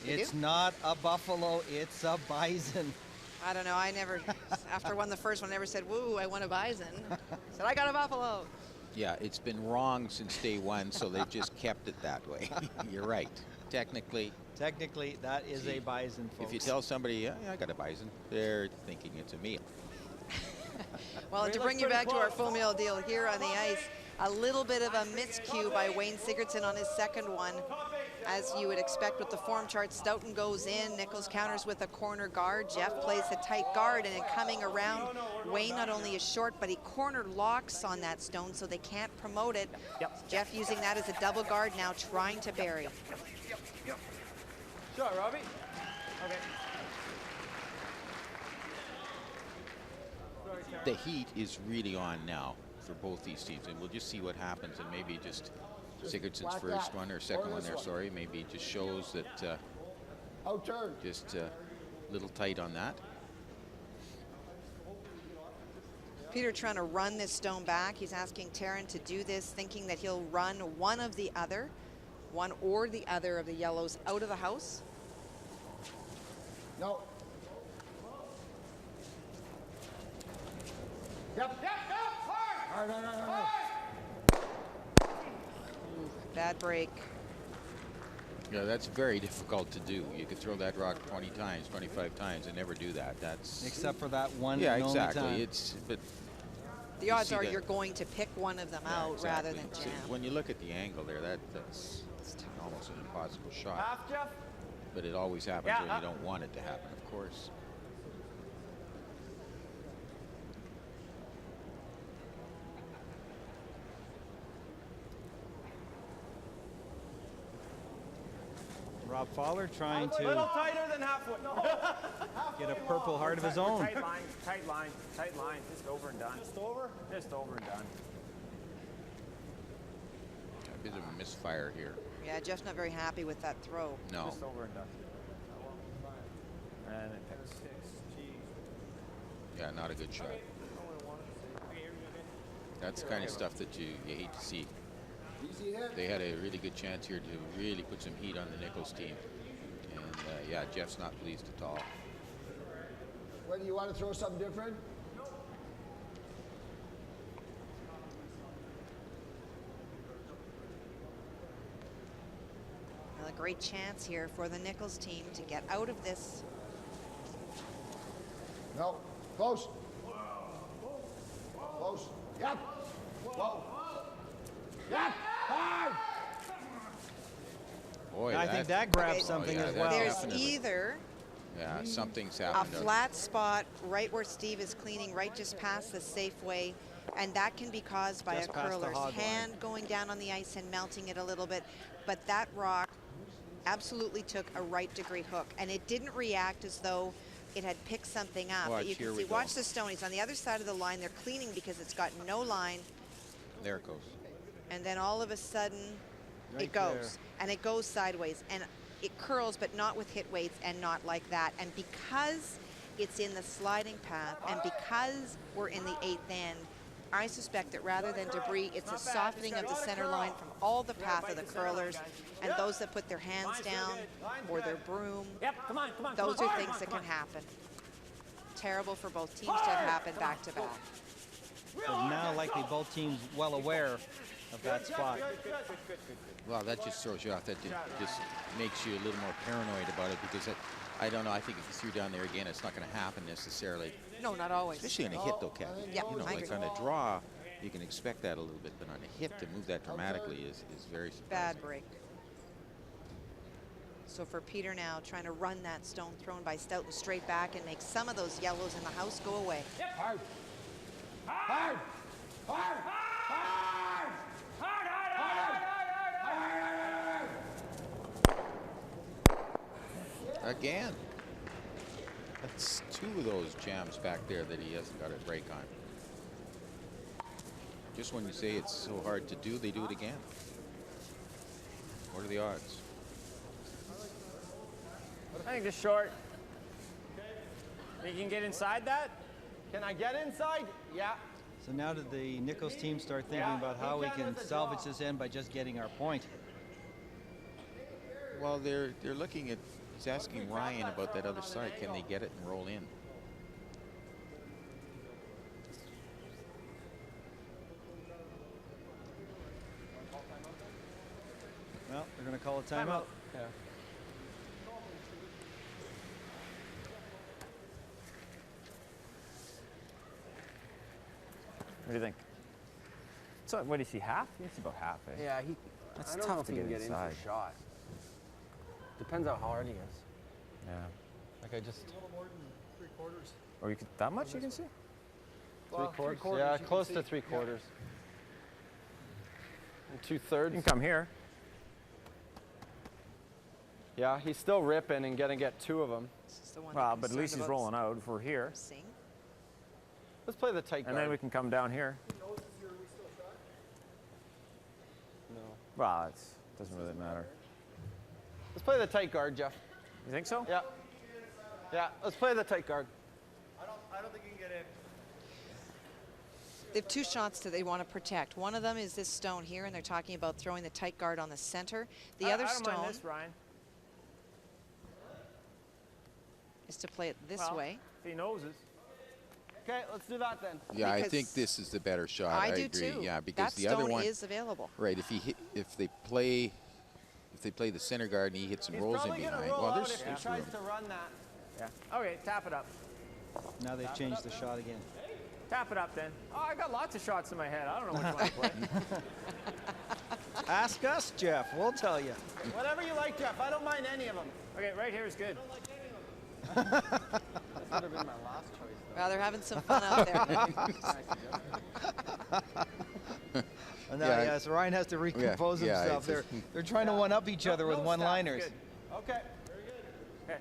It's not a buffalo, it's a bison. I don't know. I never, after I won the first one, I never said, woo, I won a bison. I said, I got a buffalo. Yeah, it's been wrong since day one, so they've just kept it that way. You're right. Technically, that is a bison, folks. if you tell somebody, yeah, I got a bison, they're thinking it's a meal. Well, and to bring you back to our full meal deal here on the ice, a little bit of a miscue by Wayne Sigurdsson on his second one. As you would expect with the form chart, Stoughton goes in, Nicholls counters with a corner guard, Jeff plays the tight guard, and then coming around, Wayne not only is short, but he corner locks on that stone so they can't promote it. Jeff using that as a double guard, now trying to bury. Sure, Robbie. Okay. The heat is really on now for both these teams, and we'll just see what happens, and maybe just Sigurdsson's first one or second one there, sorry, maybe just shows that just a little tight on that. Peter trying to run this stone back. He's asking Taryn to do this, thinking that he'll run one or the other of the yellows out of the house. No. Yep. Hard. Bad break. Yeah, that's very difficult to do. You could throw that rock 20 times, 25 times, and never do that. That's except for that one. Yeah, and only exactly. time. But the odds are you're going to pick one of them out rather than jam. When you look at the angle there, that's almost an impossible shot. Half, Jeff. But it always happens when you don't want it to happen, of course. Bob Fowler trying A little to tighter than halfway. get a Purple Heart of his own. Tight line, tight line, tight line. Just over and done. Just over? Just over and done. A bit of a misfire here. Yeah, Jeff's not very happy with that throw. No. Just over and done. And it picks. Yeah, not a good shot. That's the kind of stuff that you hate to see. They had a really good chance here to really put some heat on the Nicholls team. And yeah, Jeff's not pleased at all. What, do you want to throw something different? Well, a great chance here for the Nicholls team to get out of this. No. Close. Close. Yep. Whoa. Yep. Hard. Boy, I think that grabs something as well. There's definitely. either Yeah, something's a happened. flat spot right where Steve is cleaning, right just past the Safeway, and that can be caused by Just a past the curler's hog line. hand going down on the ice and melting it a little bit. But that rock absolutely took a right degree hook, and it didn't react as though it had picked something up. Watch, But you here can we see, go. watch the Stonies on the other side of the line. They're cleaning because it's got no line, There it goes. and then all of a sudden Right it goes, there. and it goes sideways, and it curls, but not with hit weights and not like that. And because it's in the sliding path, and because we're in the 8th end, I suspect that rather than debris, it's a softening of the center line from all the path of the curlers, and those that put their hands down or their broom. Yep, come on, come on. Those come on, are come things on, that come can on. happen. Terrible for both teams to have happened back to back. But now likely both teams well aware of that spot. Well, that just throws you off. That just makes you a little more paranoid about it because I don't know. I think if you threw down there again, it's not going to happen necessarily. No, not always. Especially on a hit, though, Kathy. Yeah, you know, I like agree. on a draw, you can expect that a little bit, but on a hit to move that dramatically is very surprising. Bad break. So for Peter now, trying to run that stone thrown by Stoughton straight back and make some of those yellows in the house go away. Hard. Hard. Hard. Hard. Again. That's 2 of those jams back there that he hasn't got a break on. Just when you say it's so hard to do, they do it again. What are the odds? I think just short. You can get inside that? Can I get inside? Yeah. So now did the Nicholls team start thinking about how we can salvage this end by just getting our point? Well, they're looking at, he's asking Ryan about that other side. Can they get it and roll in? Well, they're going to call a timeout. Yeah. What do you think? So, what do you see? Half? It's about half, eh? Yeah, That's I don't tough know if to he can get get inside. in for shot. Depends how hard he is. Yeah. Like I just Or you could, that much you can see? well, three quarters. Yeah, close to 3/4. And 2/3. You can come here. Yeah, he's still ripping and gonna get 2 of them. This is the one Well, I'm but at least concerned he's about rolling out if we're here. seeing. Let's play the tight And guard. then we can come down here. No. Well, it doesn't really matter. Let's play the tight guard, Jeff. You think so? Yeah. Yeah, let's play the tight guard. I don't think you can get in. They have 2 shots that they want to protect. One of them is this stone here, and they're talking about throwing the tight guard on the center. The other I don't stone mind this, Ryan. is to play it this Well, way. If he noses. Okay, let's do that then. Yeah, I Because think this is the better shot. I do agree. too. Yeah, because that the other stone one is available. right. If they play the center guard and he hits some He's rolls in probably gonna behind, roll well, out there's if he room. tries to run that. Yeah. Okay, tap it up. Now they've changed the shot again. Tap it up then. Oh, I got lots of shots in my head. I don't know which one to play. Ask us, Jeff. We'll tell you. Whatever you like, Jeff. I don't mind any of them. Okay, right here is good. This would have been my last choice. Well, they're having some fun out there. And now, Yeah, yes, Ryan has to recompose yeah, himself. it's They're trying to one-up each other with No one-liners. stuff, good. Okay. Very good. Okay.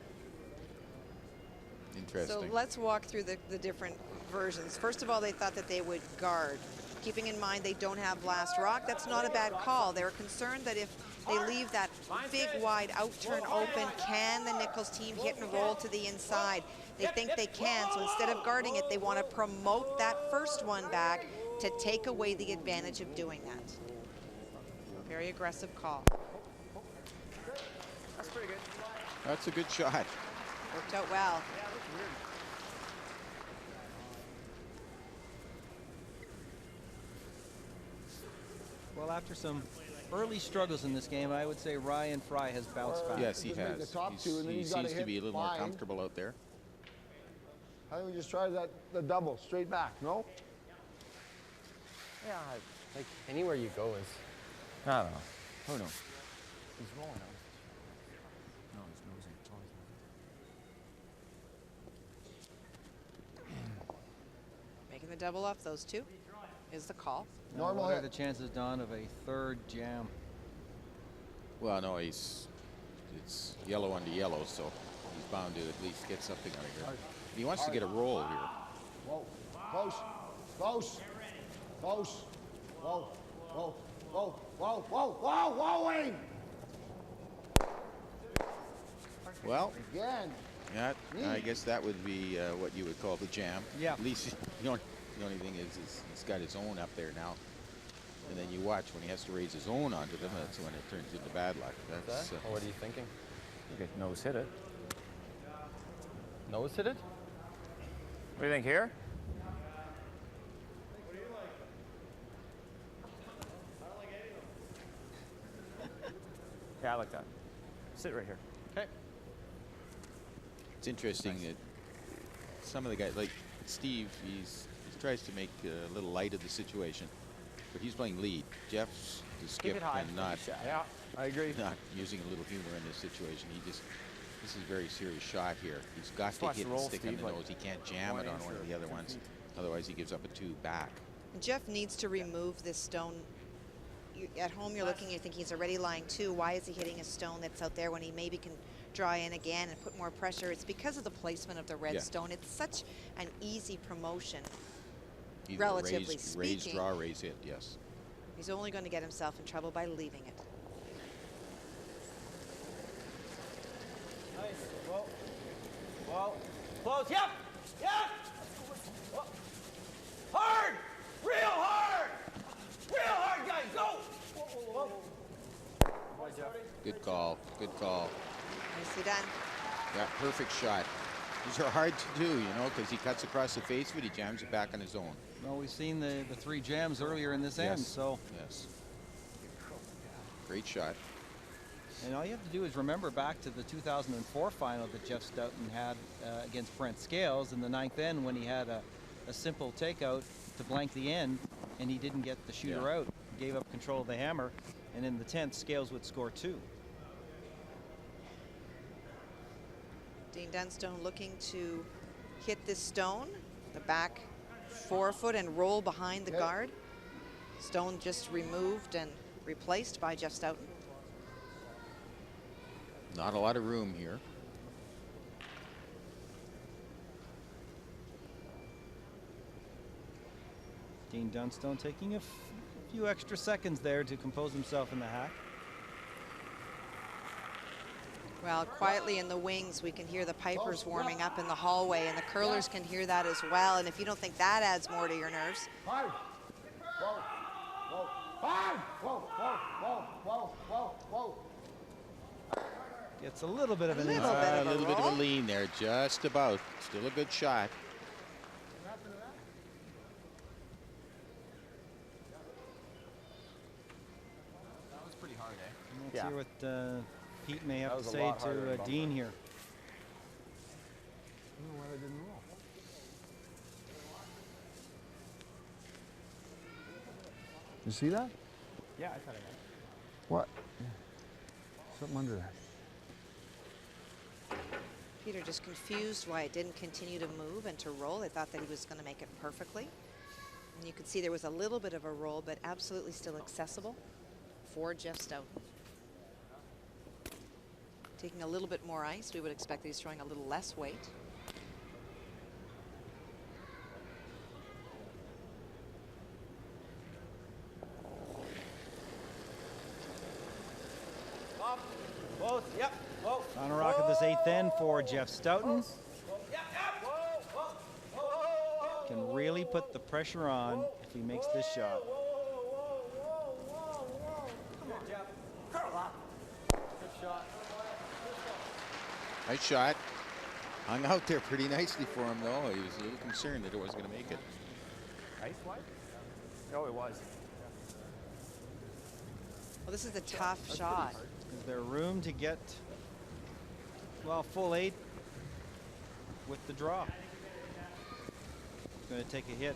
Interesting. So let's walk through the different versions. First of all, they thought that they would guard. Keeping in mind they don't have last rock, that's not a bad call. They were concerned that if they leave that big wide out turn open, can the Nicholls team hit and roll to the inside? They think they can, so instead of guarding it, they want to promote that first one back to take away the advantage of doing that. Very aggressive call. That's pretty good. That's a good shot. Worked out well. Well, after some early struggles in this game, I would say Ryan Fry has bounced back. Yes, he Just make has. the top two, and then He he's gotta seems to hit be a little more line. comfortable out there. I think we just try the double straight back. No. Yeah, like anywhere you go is. I don't know. Who knows? He's rolling on. No, he's nosing. Making the double off those two is the call. Now, Normal what are hit. the chances, Don, of a third jam? Well, no, it's yellow under yellow, so he's bound to at least get something out of here. He wants to get a roll here. Whoa. Close. Close. Close. Whoa. Whoa. Whoa. Whoa. Whoa. Whoa. Whoa. Wayne. Well, Again. yeah, I guess that would be what you would call the jam. Yeah. At least the only thing is he's got his own up there now. And then you watch when he has to raise his own onto them, that's when it turns into bad luck. That's What are you thinking? Okay, nose hit it. Nose hit it? What do you think here? Yeah, I like that. Sit right here. Okay. It's interesting that some of the guys, like Steve, he tries to make a little light of the situation, but he's playing lead. Jeff's to Keep skip it high. and not Yeah, I agree. using a little humor in this situation. This is a very serious shot here. He's got Just to watch hit the and roll, stick on Steve, the like nose. He can't jam it on one of the other ones. Otherwise, he gives up a 2 back. Jeff needs to remove this stone. At home, you're looking, you're thinking he's already lying 2. Why is he hitting a stone that's out there when he maybe can draw in again and put more pressure? It's because of the placement of the red stone. It's such an easy promotion, Either relatively raise, speaking. draw, raise, hit, yes. He's only going to get himself in trouble by leaving it. Nice. Whoa. Whoa. Close. Yep. Yep. Whoa. Hard. Real hard. Real hard, guys. Go. Whoa. Whoa. Good call. Good call. Nicely done. Yeah, perfect shot. These are hard to do, because he cuts across the face of it, he jams it back on his own. Well, we've seen the 3 jams earlier in this end, so. Yes. Great shot. And all you have to do is remember back to the 2004 final that Jeff Stoughton had against Brent Scales in the 9th end when he had a simple takeout to blank the end, and he didn't get the shooter out. He gave up control of the hammer, and in the 10th, Scales would score 2. Dean Dunstone looking to hit this stone, the back 4-foot, and roll behind the guard. Stone just removed and replaced by Jeff Stoughton. Not a lot of room here. Dean Dunstone taking a few extra seconds there to compose himself in the hack. Well, quietly in the wings, we can hear the pipers warming up in the hallway, and the curlers can hear that as well. And if you don't think that adds more to your nerves. 5. Whoa. Whoa. 5. Whoa. Whoa. Whoa. Whoa. Whoa. Whoa. Gets a little bit of an A little bit of a little bit of a roll. lean there, just about. Still a good shot. That was pretty hard, eh? Let's hear what Pete may have That to was a say lot harder to than Dean here. I don't know why I didn't roll. You see that? Yeah, I thought I got it. What? Something under there. Peter just confused why it didn't continue to move and to roll. They thought that he was going to make it perfectly. And you could see there was a little bit of a roll, but absolutely still accessible for Jeff Stoughton. taking a little bit more ice. We would expect that he's throwing a little less weight. Off. Close. Yep. Whoa. On a rock of this 8th end for Jeff Stoughton. Can really put the pressure on if he makes this shot. Good shot. Nice shot. Hung out there pretty nicely for him, though. He was a little concerned that it wasn't going to make it. Ice wide? Oh, it was. Well, this is a tough shot. Is there room to get, well, full 8 with the draw? It's going to take a hit.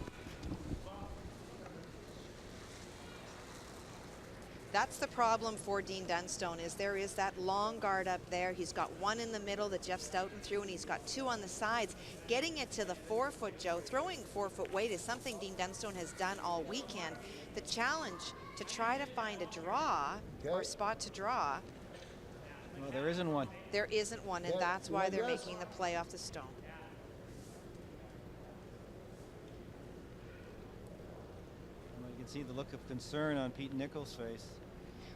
That's the problem for Dean Dunstone, is there is that long guard up there. He's got one in the middle that Jeff Stoughton threw, and he's got 2 on the sides. Getting it to the 4-foot, Joe, throwing 4-foot weight is something Dean Dunstone has done all weekend. The challenge to try to find a draw or spot to draw. Well, there isn't one. There isn't one, and that's why they're making the play off the stone. Well, you can see the look of concern on Pete Nicholls' face.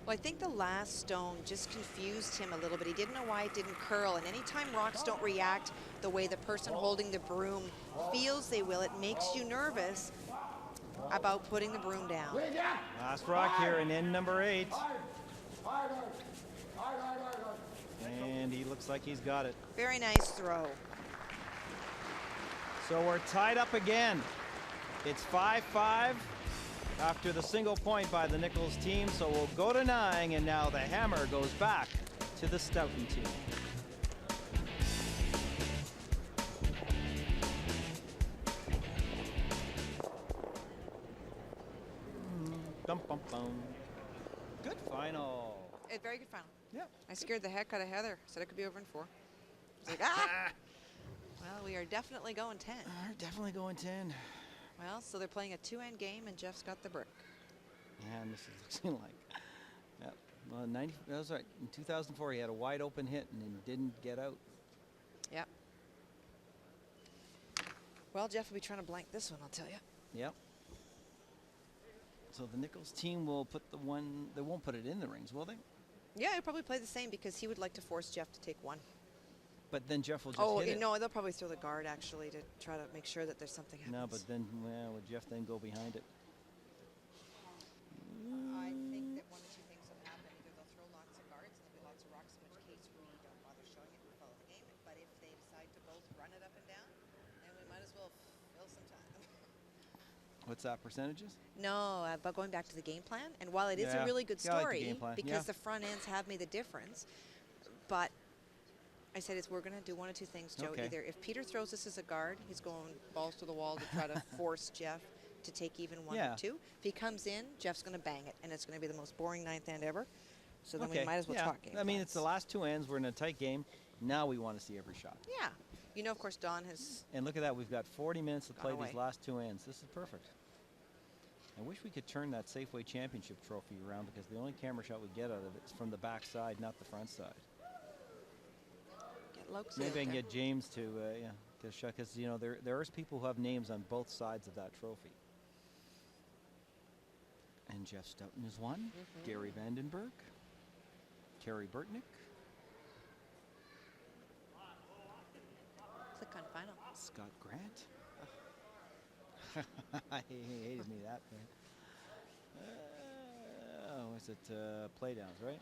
Well, I think the last stone just confused him a little bit. He didn't know why it didn't curl, and anytime rocks don't react the way the person holding the broom feels they will, it makes you nervous about putting the broom down. Last rock here in end number 8. And he looks like he's got it. Very nice throw. So we're tied up again. It's 5-5 after the single point by the Nicholls team, so we'll go to 9, and now the hammer goes back to the Stoughton team. Good final. A very good final. Yeah. I scared the heck out of Heather. Said it could be over in 4. I was like, ah! Well, we are definitely going 10. We're definitely going 10. Well, so they're playing a 2-end game, and Jeff's got the brick. And this is looking like, yeah, well, that was right. In 2004, he had a wide open hit and then didn't get out. Yep. Well, Jeff will be trying to blank this one, I'll tell you. Yep. So the Nicholls team will put the one, they won't put it in the rings, will they? Yeah, he'll probably play the same because he would like to force Jeff to take 1. But then Jeff will just hit it. No, they'll probably throw the guard, actually, to try to make sure that there's something happens. No, but then, well, would Jeff then go behind it? I think that 1 or 2 things will happen. Either they'll throw lots of guards and there'll be lots of rocks, in which case we don't bother showing it and follow the game. But if they decide to both run it up and down, then we might as well fill some time. What's that, percentages? No, but going back to the game plan, and while it is a Yeah. really good Yeah, I like the story, game plan. because Yeah. the front ends have made the difference, but I said we're going to do 1 or 2 things, Joe. Okay. Either if Peter throws this as a guard, he's going balls to the wall to try to force Jeff to take even 1 Yeah. or 2. If he comes in, Jeff's going to bang it, and it's going to be the most boring 9th end ever. So then we might as well yeah. talk game I mean, it's the plans. last 2 ends. We're in a tight game. Now we want to see every shot. Yeah. You know, of course, Don has... And look at that. We've got 40 minutes to play away. these last 2 ends. This is perfect. I wish we could turn that Safeway Championship trophy around, because the only camera shot we get out of it is from the back side, not the front side. Get Lokes Maybe out I can there. get James to, to shot, because, you know, there are people who have names on both sides of that trophy. And Jeff Stoughton is 1. Gary Vandenberg. Terry Burtnick. Click on final. Scott Grant. He hated me that man. Was it playdowns, right?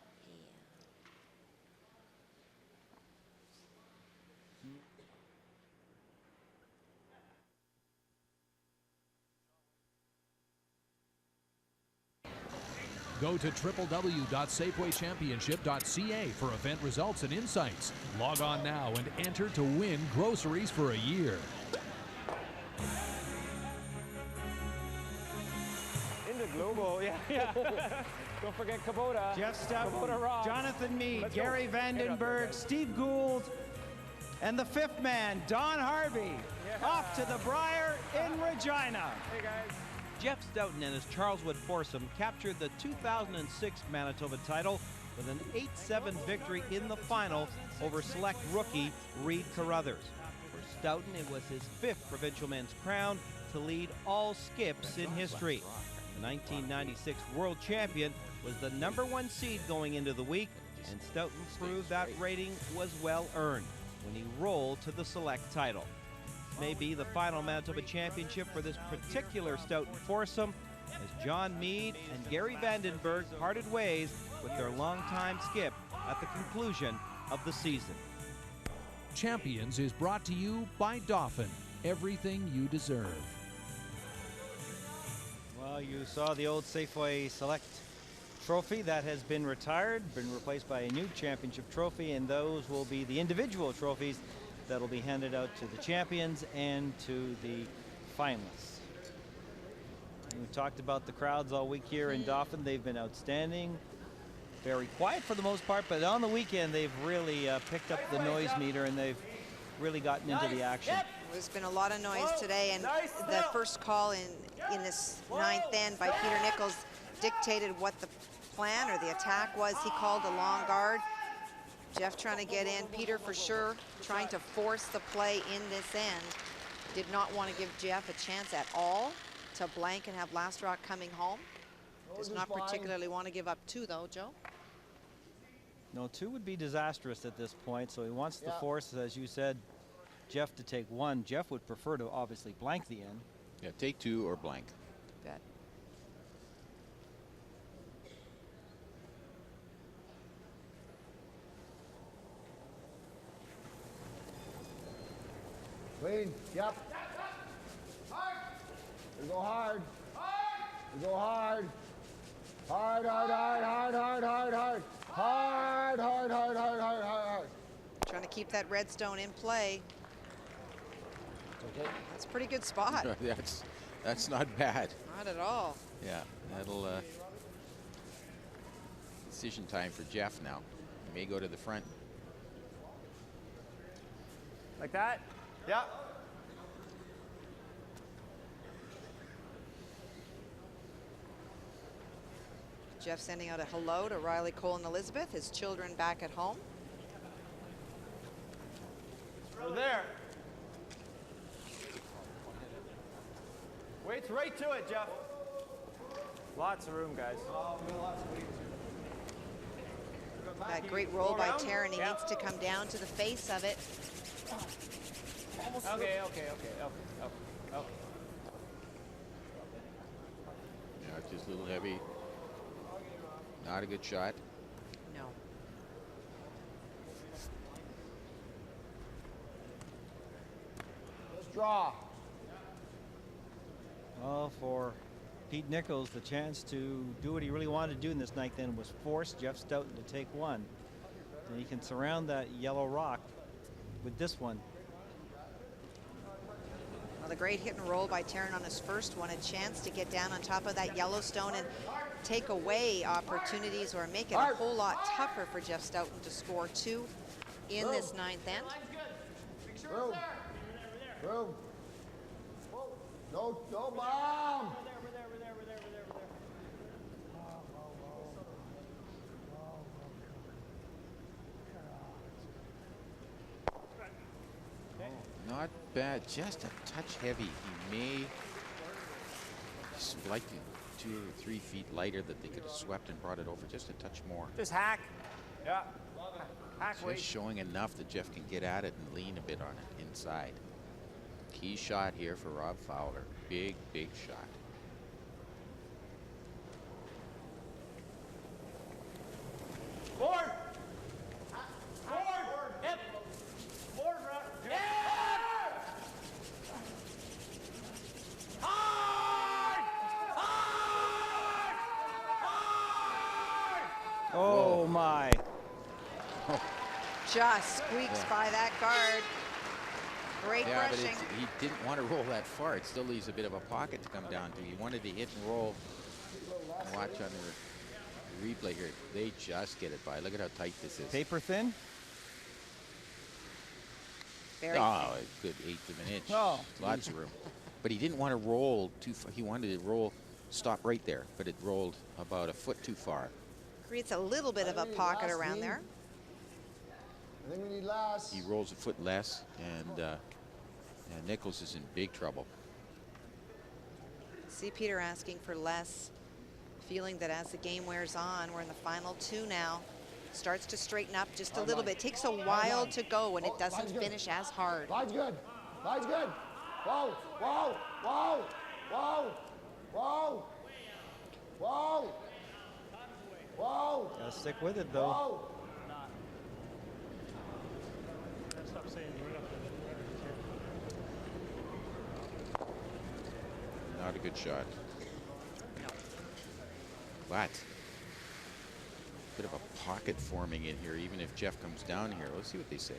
Go to www.safewaychampionship.ca for event results and insights. Log on now and enter to win groceries for a year. Into Globo, yeah. Don't forget Kubota. Jeff Stoughton, Kubota Rock. Jonathan Meade, Let's go. Gary Vandenberg, Steve Gould, and the 5th man, Don Harvey, off to the Briar in Regina. Hey, guys. Jeff Stoughton and his Charleswood foursome captured the 2006 Manitoba title with an 8-7 victory in the final over select rookie Reed Carruthers. For Stoughton, it was his 5th provincial men's crown to lead all skips in history. The 1996 world champion was the #1 seed going into the week, and Stoughton proved that rating was well earned when he rolled to the select title. This may be the final Manitoba championship for this particular Stoughton foursome, as John Meade and Gary Vandenberg parted ways with their longtime skip at the conclusion of the season. Champions is brought to you by Dauphin. Everything you deserve. Well, you saw the old Safeway Select trophy that has been retired, been replaced by a new championship trophy, and those will be the individual trophies that will be handed out to the champions and to the finalists. We talked about the crowds all week here in Dauphin. They've been outstanding, very quiet for the most part, but on the weekend they've really picked up the noise meter and they've really gotten into the action. There's been a lot of noise today, and the first call in this 9th end by Peter Nicholls dictated what the plan or the attack was. He called a long guard. Jeff trying to get in. Peter for sure trying to force the play in this end. Did not want to give Jeff a chance at all to blank and have Last Rock coming home. Does not particularly want to give up 2 though, Joe. No, 2 would be disastrous at this point, so he wants to force, as you said, Jeff to take 1. Jeff would prefer to obviously blank the end. Yeah, take 2 or blank. Bet. Clean. Yep. We go hard. We go hard. Hard, hard, hard, hard, hard, hard, hard. Hard, hard, hard, hard, hard, hard. Trying to keep that redstone in play. Okay. That's a pretty good spot. That's not bad. Not at all. Yeah, that'll decision time for Jeff now. He may go to the front. Like that? Yeah. Jeff sending out a hello to Riley, Cole, and Elizabeth, his children back at home. We're there. Waits right to it, Jeff. Lots of room, guys. That great roll by Taryn. He needs to come down to the face of it. Okay. Yeah, it's just a little heavy. Not a good shot. No. Let's draw. Well, for Pete Nicholls, the chance to do what he really wanted to do in this 9th end was force Jeff Stoughton to take 1. And he can surround that yellow rock with this one. Well, the great hit and roll by Taryn on his first one, a chance to get down on top of that Yellowstone and take away opportunities or make it a whole lot tougher for Jeff Stoughton to score 2 in this 9th end. Room. Room. No, no bomb. Not bad, just a touch heavy. He may like 2 or 3 feet lighter that they could have swept and brought it over just a touch more. Just hack. Yeah. Hack Just weight. showing enough that Jeff can get at it and lean a bit on it inside. Key shot here for Rob Fowler. Big, big shot. Forward. Forward. Hip. Forward. Yeah. Hard. Hard. Hard. Oh my. Just squeaks by that guard. Great Yeah, but brushing. he didn't want to roll that far. It still leaves a bit of a pocket to come down to. He wanted to hit and roll. Watch on the replay here. They just get it by. Look at how tight this is. Paper thin? Very Oh, a good 1/8 of an inch. Oh. Lots of room. But he didn't want to roll too far. He wanted to roll, stop right there, but it rolled about a foot too far. Creates a little bit of a pocket around there. I think we need less. He rolls a foot less, and Nicholls is in big trouble. See Peter asking for less, feeling that as the game wears on, we're in the final 2 now. Starts to straighten up just a little bit. Takes a while to go, and it doesn't finish as hard. Line's good. Line's good. Whoa, whoa, whoa, whoa, whoa, whoa, whoa. Gotta stick with it, though. Whoa. Not a good shot. But bit of a pocket forming in here, even if Jeff comes down here. Let's see what they say.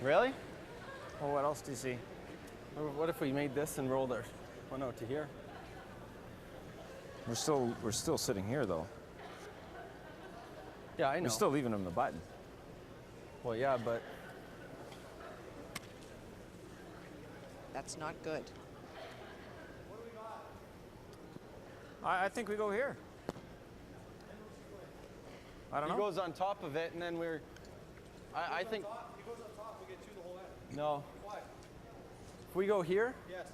Really? Well, what else do you see? What if we made this and rolled our one out to here? We're still sitting here though. Yeah, I know. We're still leaving him the button. Well, yeah, but That's not good. I think we go here. I don't he know. goes on top of it, and then we're. I think. He goes on top, we get 2 the whole end. No. Why? If we go here, Yes.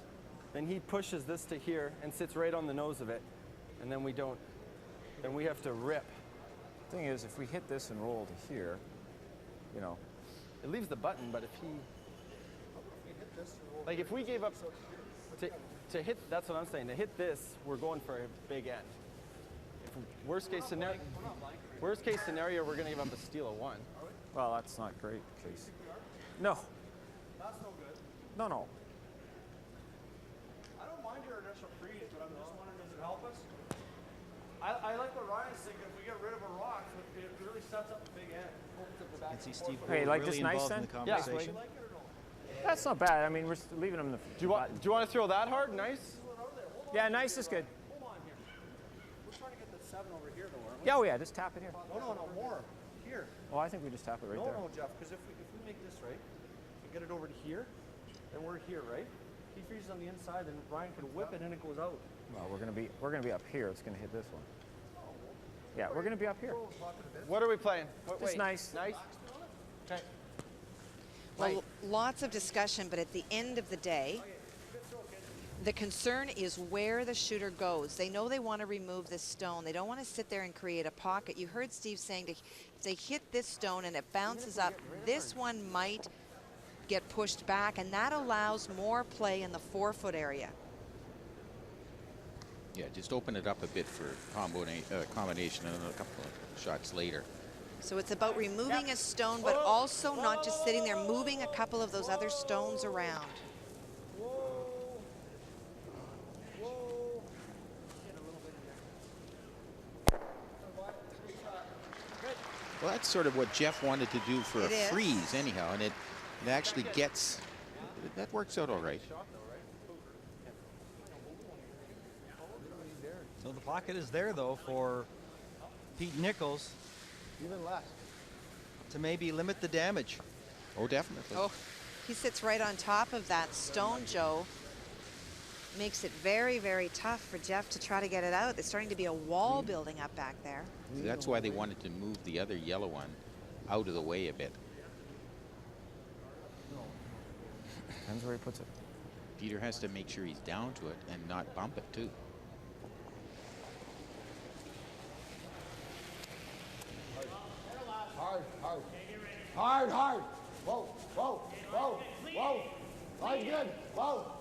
then he pushes this to here and sits right on the nose of it, and then we don't. Then we have to rip. Thing is, if we hit this and roll to here, you know. It leaves the button, but if he. Like if we gave up to hit, that's what I'm saying. To hit this, we're going for a big end. If worst case scenario, we're going to give up a steal of 1. Well, that's not great case. No. That's no good. No, no. I don't mind your initial freeze, but I'm just wondering, does it help us? I like what Ryan's thinking. If we get rid of a rock, it really sets up a big end. Opens up the back. And see Steve Hey, like really this nice involved in then? the Yeah. conversation. That's not bad. I mean, we're leaving him the. Do you want to throw that hard? Nice. Yeah, nice is good. Hold on here. We're trying to get the 7 over here, though, aren't we? Yeah, oh yeah, just tap it here. No, more. Here. Oh, I think we just tap it right there. No, Jeff, because if we make this right, and get it over to here, then we're here, right? He freezes on the inside, then Ryan can whip it and it goes out. Well, we're gonna be up here. It's gonna hit this one. Yeah, we're gonna be up here. What are we playing? Just nice. Nice. Okay. Well, lots of discussion, but at the end of the day, the concern is where the shooter goes. They know they want to remove this stone. They don't want to sit there and create a pocket. You heard Steve saying if they hit this stone and it bounces up, this one might get pushed back, and that allows more play in the 4-foot area. Yeah, just open it up a bit for combination and a couple of shots later. So it's about removing a stone, but also not just sitting there, moving a couple of those other stones around. Well, that's sort of what Jeff wanted to do for It a is. freeze anyhow, and it actually gets, that works out all right. So the pocket is there, though, for Pete Nicholls Even less. to maybe limit the damage. Oh, definitely. Oh, he sits right on top of that stone, Joe. Makes it very, very tough for Jeff to try to get it out. There's starting to be a wall building up back there. So that's why they wanted to move the other yellow one out of the way a bit. Depends where he puts it. Peter has to make sure he's down to it and not bump it too. Hard. Whoa. Line's good. Whoa.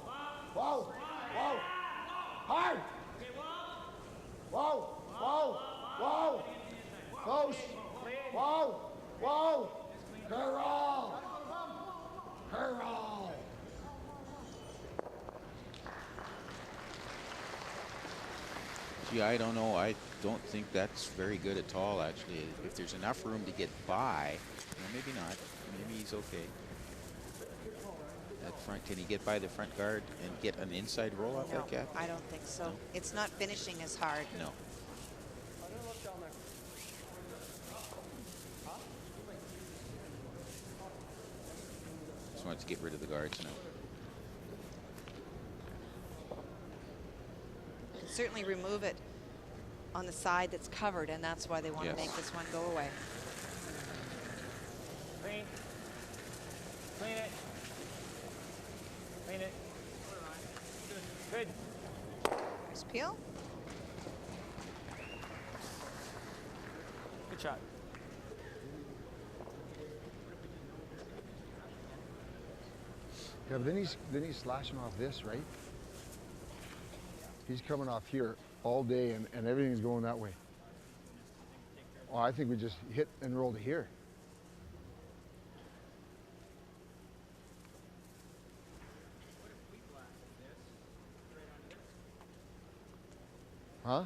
Hard. Whoa. Close. Whoa. Curl. Gee, I don't know. I don't think that's very good at all, actually. If there's enough room to get by, well, maybe not. Maybe he's okay. That front, can he get by the front guard and get an inside roll off like that? I don't think so. No. It's not finishing as hard. No. Just wants to get rid of the guards now. certainly remove it on the side that's covered, and that's why they want to make this one go away. Clean. Clean it. Clean it. Good. Nice peel. Good shot. Yeah, but then he's slashing off this, right? He's coming off here all day, and everything's going that way. Oh, I think we just hit and roll to here. Huh?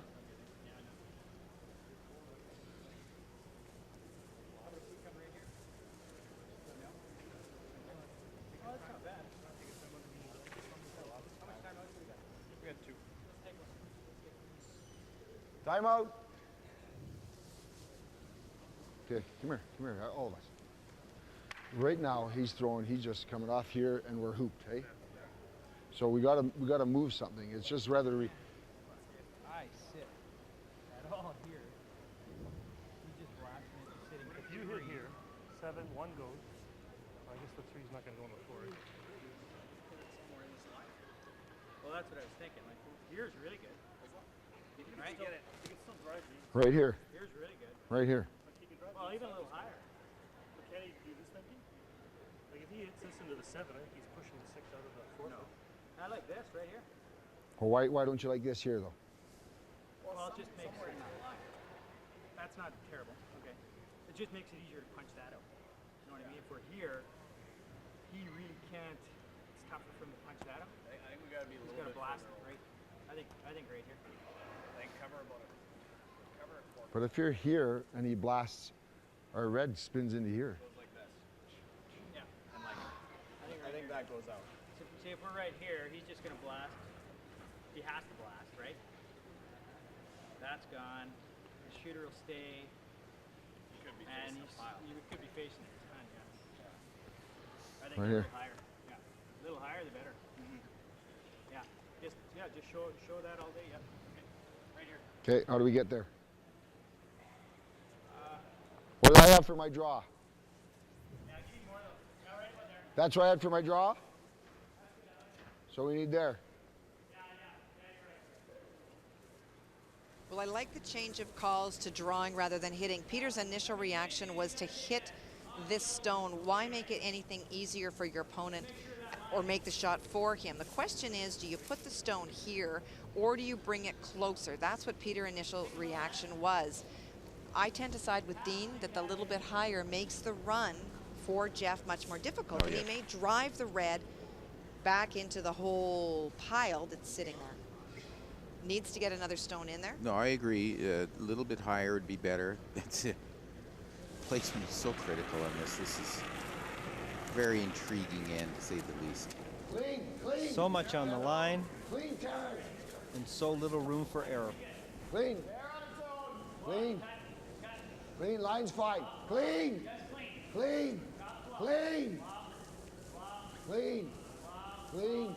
Time out. Okay, come here, all of us. Right now, he's just coming off here, and we're hooped, hey? So we gotta move something. It's just rather I sit at all here. He just blasting it, sitting. If you hit here, 7, 1 goes. I guess the 3's not gonna go on the floor. Well, that's what I was thinking. Like, here's really good. Right? Get it. You can still drive these. right here, Here's really good. right here. Like he can drive Well, these. even a little higher. But can he do this thinking? Like if he hits this into the 7, I think he's pushing the 6 out of the 4. No. I like this right here. Well, why don't you like this here though? Well, it just makes it. That's not terrible. Okay. It just makes it easier to punch that out. You know what I mean? If we're here, he really can't. It's tougher for him to punch that out. I think we got to be a He's little got to bit blast further it right. I think right here. I think cover about it. Cover it 4. But if you're here and he blasts, our red spins into here. Goes like this. Yeah. And like, I think that goes out. So, see, if we're right here, he's just going to blast. He has to blast, right? That's gone. The shooter will stay. He could be And facing a pile. you could be facing the ton, yeah. I think Right a here. little higher. Yeah. A little higher, the better. Yeah. Just show that all day. Yep. Okay. Right here. Okay, how do we get there? What do I have for my draw? Yeah, give me more though. Yeah, right one there. That's what I had for my draw? So we need there. Well, I like the change of calls to drawing rather than hitting. Peter's initial reaction was to hit this stone. Why make it anything easier for your opponent or make the shot for him? The question is, do you put the stone here or do you bring it closer? That's what Peter's initial reaction was. I tend to side with Dean that the little bit higher makes the run for Jeff much more difficult. Oh, yeah. He may drive the red back into the whole pile that's sitting there. Needs to get another stone in there. No, I agree. A little bit higher would be better. That's it. Placement is so critical on this. This is very intriguing end, to say the least. Clean, So much on the line clean, Terrence. and so little room for error. Clean. Clean. Clean, line's fine. Clean. Clean. Clean. Clean. Clean.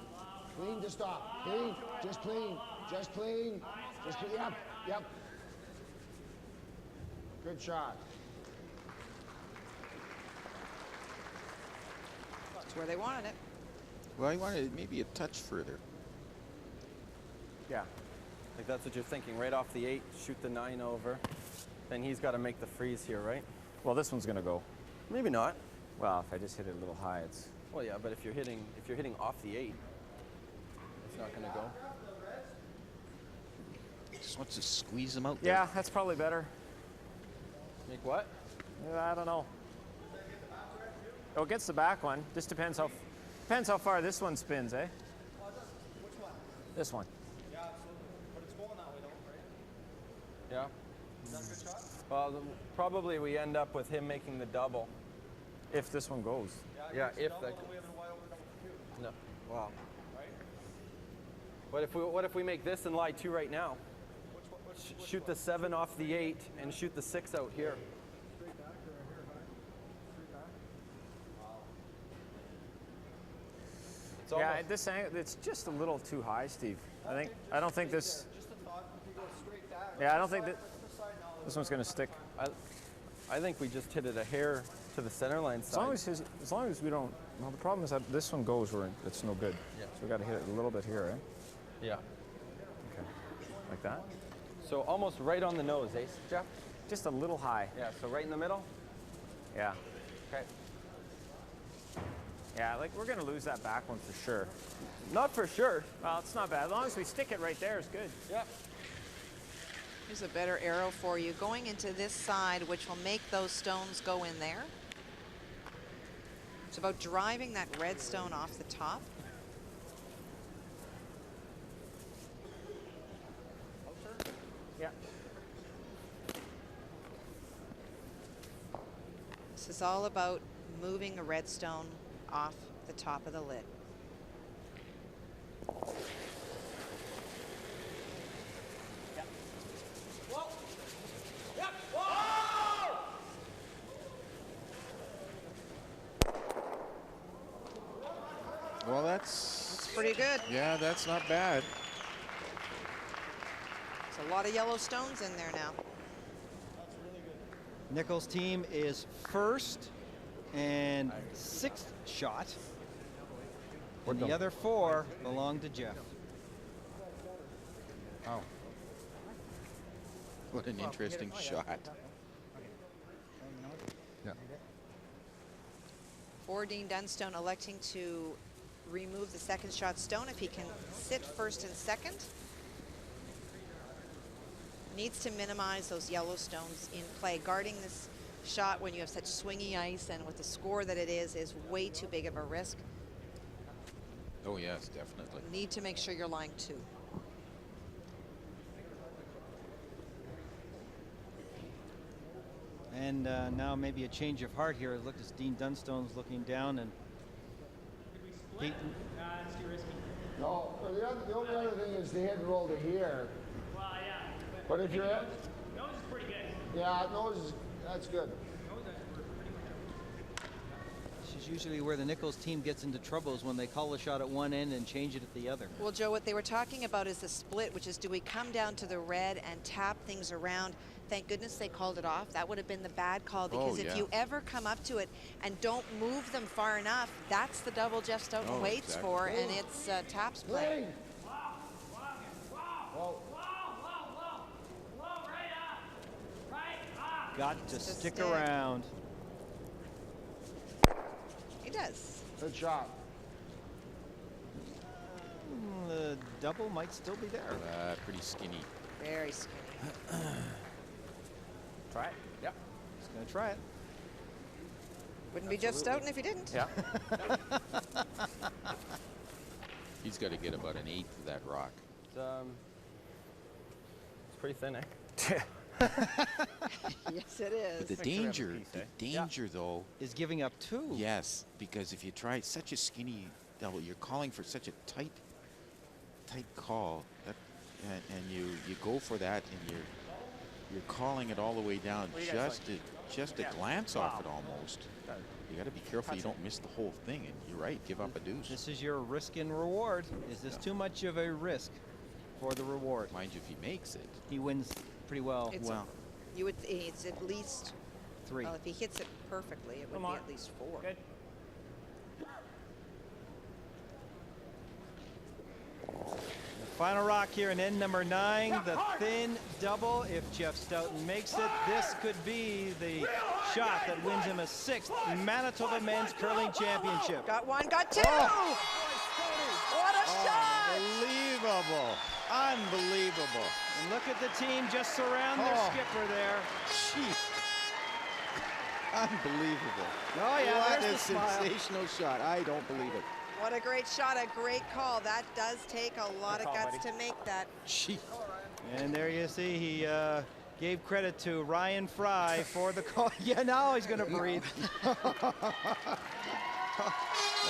Clean to stop. Clean. Just clean. Just clean. Just clean. Yep. Yep. Good shot. That's where they wanted it. Well, I wanted it maybe a touch further. Yeah. Like that's what you're thinking. Right off the 8, shoot the 9 over. Then he's got to make the freeze here, right? Well, this one's going to go. Maybe not. Well, if I just hit it a little high, it's... Well, yeah, but if you're hitting off the 8, it's not going to go. Just wants to squeeze them out Yeah, that's probably better. Make what? I don't know. Oh, it gets the back one. Just depends how far this one spins, eh? Which one? This one. Yeah, absolutely. But it's going that way though, right? Yeah. Is that a good shot? Well, probably we end up with him making the double. If this one goes. Yeah, if double, that. then we have a wide open number 2. No. Wow. Right? What if we make this and lie 2 right now? Which Shoot the 7 off the 8 and shoot the 6 out here. straight back or here high? Straight back? It's Yeah, almost- this angle, it's just a little too high, Steve. I don't think this. Yeah, I don't think that this one's going to stick. I think we just hit it a hair to the center line side. As long as we don't. Well, the problem is that this one goes where it's no good. Yeah. So we got to hit it a little bit here, eh? Yeah. Okay. Like that. So almost right on the nose, eh, Jeff? Just a little high. Yeah. So right in the middle. Yeah. Okay. Yeah, like we're going to lose that back one for sure. Not for sure. Well, it's not bad. As long as we stick it right there, it's good. Yeah. Here's a better arrow for you going into this side, which will make those stones go in there. It's about driving that red stone off the top. Yeah. This is all about moving a red stone off the top of the lid. Well, that's Pretty good. yeah, that's not bad. There's a lot of yellow stones in there now. Nicholls' team is first and sixth shot. And the other 4 belong to Jeff. Oh. What an interesting shot. Yeah. For Dean Dunstone electing to remove the second shot stone if he can sit first and second. Needs to minimize those yellow stones in play. Guarding this shot when you have such swingy ice and with the score that it is way too big of a risk. Oh yes, definitely. Need to make sure you're lying 2. And now maybe a change of heart here. Look, as Dean Dunstone's looking down and Pete. No, the only other thing is the head roll to here. Well, yeah. But if you're at, Nose is pretty good. yeah, nose, that's good. This is usually where the Nicholls team gets into trouble, is when they call a shot at one end and change it at the other. Well, Joe, what they were talking about is the split, which is do we come down to the red and tap things around? Thank goodness they called it off. That would have been the bad call, because if you ever come up to it and don't move them far enough, that's the double Jeff Stoughton waits for, and it's taps play. Got to stick around. He does. Good shot. The double might still be there. Pretty skinny. Very skinny. Try it. Yep. Just gonna try it. Wouldn't be Jeff Stoughton if he didn't. Yeah. He's got to get about an 1/8 of that rock. It's pretty thin, eh? Yes, it is. But the danger though is giving up 2. Yes, because if you try such a skinny double, you're calling for such a tight call, that, and you go for that, and you're calling it all the way down, just to glance off it almost. You got to be careful you don't miss the whole thing, and you're right, give up a deuce. This is your risk and reward. Is this too much of a risk for the reward? Mind you, if he makes it, he wins pretty well. It's at least 3. Well, if he hits it perfectly, it would be at least 4. Good. Final rock here in end number 9, the thin double. If Jeff Stoughton makes it, this could be the shot that wins him a 6th Manitoba Men's Curling Championship. Got 1, got 2! Oh. What a shot! Unbelievable. Unbelievable. And look at the team just surround their skipper there. Jeez. Unbelievable. Oh yeah, what there's a the smile. sensational shot. I don't believe it. What a great shot, a great call. That does take a lot of guts to make that. Gee. And there you see he gave credit to Ryan Fry for the call. Yeah, now he's going to breathe. A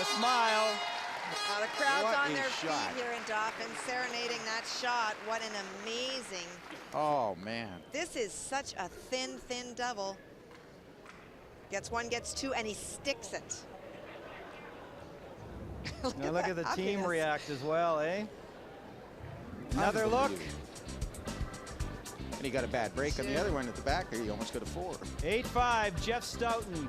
smile. The crowd's What on a their shot. feet here in Dauphin, serenading that shot. What an amazing. Oh, man. This is such a thin double. Gets 1, gets 2, and he sticks it. Now look at the team happiness. react as well, eh? Another look. And he got a bad break on the other one at the back there. He almost got a 4. 8-5, Jeff Stoughton.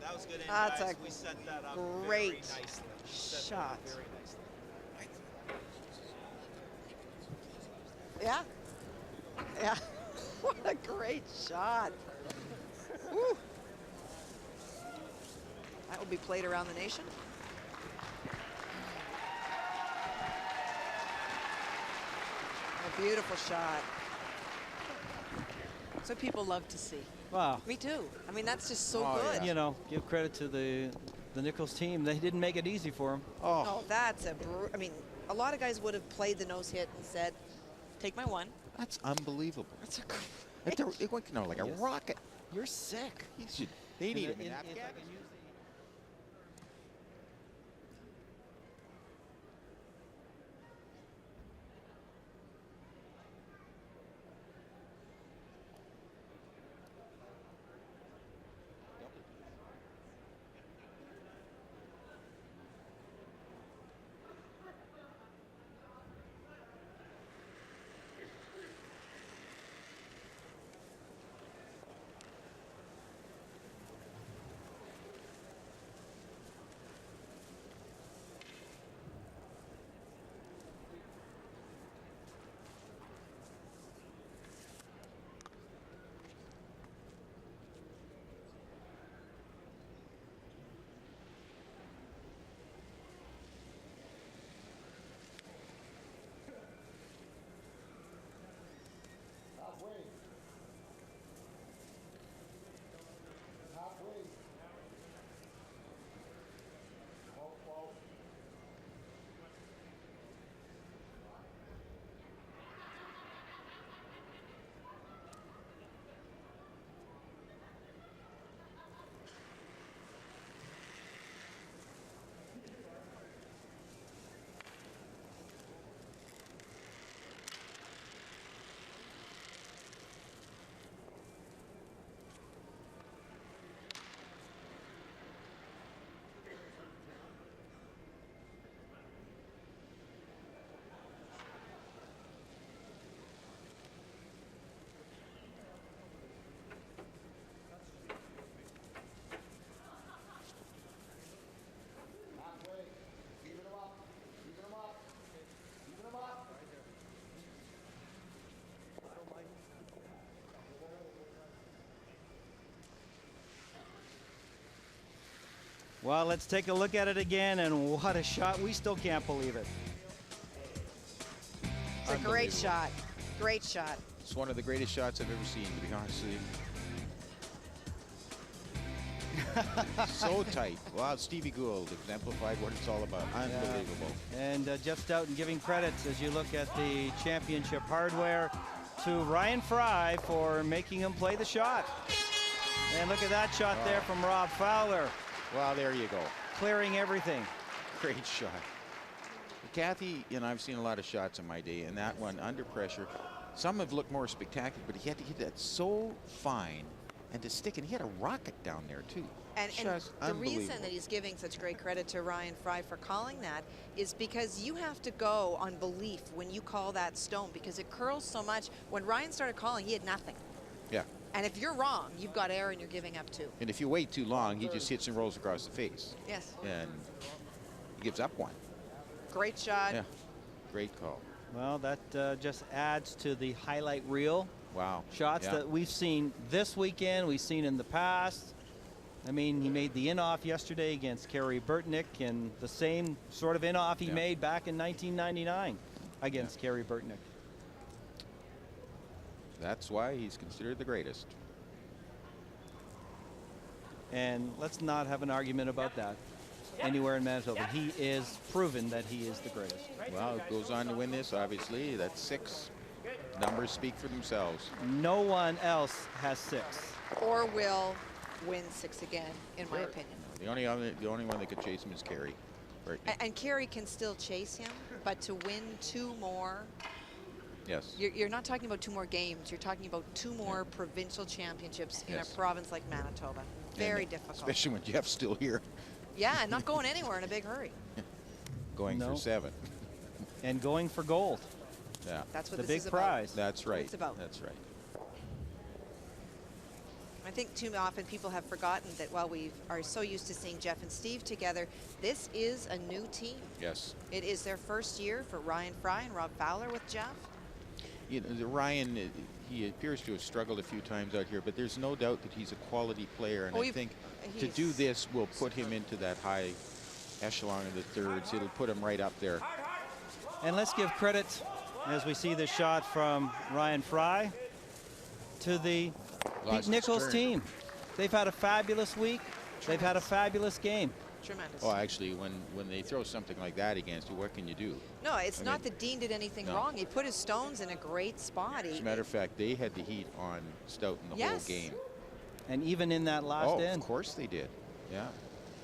That was good. That's guys. a We set that up great very nicely. shot. Very nicely. Yeah. Yeah. What a great shot. Woo. That will be played around the nation. A beautiful shot. That's what people love to see. Wow. Me too. I mean, that's just so Oh, good. You know, give credit to the Nicholls team. They didn't make it easy for him. Oh, that's I mean, a lot of guys would have played the nose hit and said, take my 1. That's unbelievable. That's a great It went, like a rocket. You're sick. They need him in If that I can game. use Well, let's take a look at it again, and what a shot. We still can't believe it. It's a great shot. Great shot. It's one of the greatest shots I've ever seen, to be honest with you. So tight. Wow, Stevie Gould exemplified what it's all about. Unbelievable. And Jeff Stoughton giving credits as you look at the championship hardware to Ryan Fry for making him play the shot. And look at that shot there from Rob Fowler. Well, there you go. Clearing everything. Great shot. Kathy, you know, I've seen a lot of shots in my day, and that one under pressure, some have looked more spectacular, but he had to hit that so fine and to stick, and he had a rocket down there too. And the reason unbelievable. that he's giving such great credit to Ryan Fry for calling that is because you have to go on belief when you call that stone, because it curls so much. When Ryan started calling, he had nothing. Yeah. And if you're wrong, you've got error and you're giving up 2. And if you wait too long, he just hits and rolls across the face. Yes. And he gives up 1. Great shot. Yeah. Great call. Well, that just adds to the highlight reel. Wow. Shots that we've seen this weekend, we've seen in the past. I mean, he made the in-off yesterday against Kerry Burtnick, and the same sort of in-off he made back in 1999 against Kerry Burtnick. That's why he's considered the greatest. And let's not have an argument about that anywhere in Manitoba. He is proven that he is the greatest. Well, it goes on to win this, obviously. That's 6. Numbers speak for themselves. No one else has 6. Or will win 6 again, in my opinion. The only one that could chase him is Kerry. And Kerry can still chase him, but to win 2 more. Yes. You're not talking about 2 more games. You're talking about 2 more provincial championships in a province like Manitoba. Very difficult. Especially when Jeff's still here. Yeah, and not going anywhere in a big hurry. Going No. for 7. And going for gold. Yeah. That's what The this big is about. prize. That's right. It's about. That's right. I think too often people have forgotten that while we are so used to seeing Jeff and Steve together, this is a new team. Yes. It is their first year for Ryan Fry and Rob Fowler with Jeff. You know, Ryan, he appears to have struggled a few times out here, but there's no doubt that he's a quality player, and I think to do this will put him into that high echelon of the thirds. It'll put him right up there. And let's give credit, as we see the shot from Ryan Fry, to the Pete Nicholls team. They've had a fabulous week. They've had a fabulous game. Tremendous. Well, actually, when they throw something like that against you, what can you do? No, it's not that Dean did anything wrong. He put his stones in a great spot. As a matter of fact, they had the heat on Stoughton the whole game. And even in that last end. Of course they did. Yeah.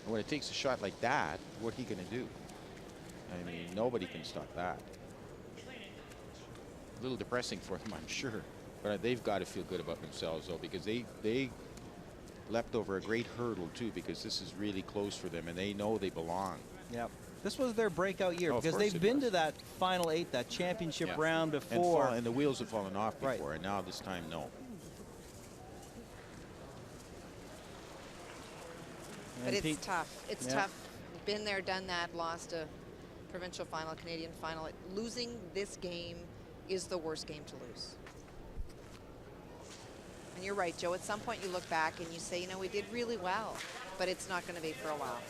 And when it takes a shot like that, what are you going to do? I mean, nobody can stop that. A little depressing for them, I'm sure. But they've got to feel good about themselves, though, because they leapt over a great hurdle, too, because this is really close for them, and they know they belong. Yep. This was their breakout year, Oh, of because course they've it been was. to that Final 8, that championship round And, before. and the wheels have fallen off before, and now this time, no. But And it's Pete- tough. It's Yeah. tough. Been there, done that, lost a provincial final, Canadian final. Losing this game is the worst game to lose. And you're right, Joe. At some point you look back and you say, you know, we did really well, but it's not going to be for a while.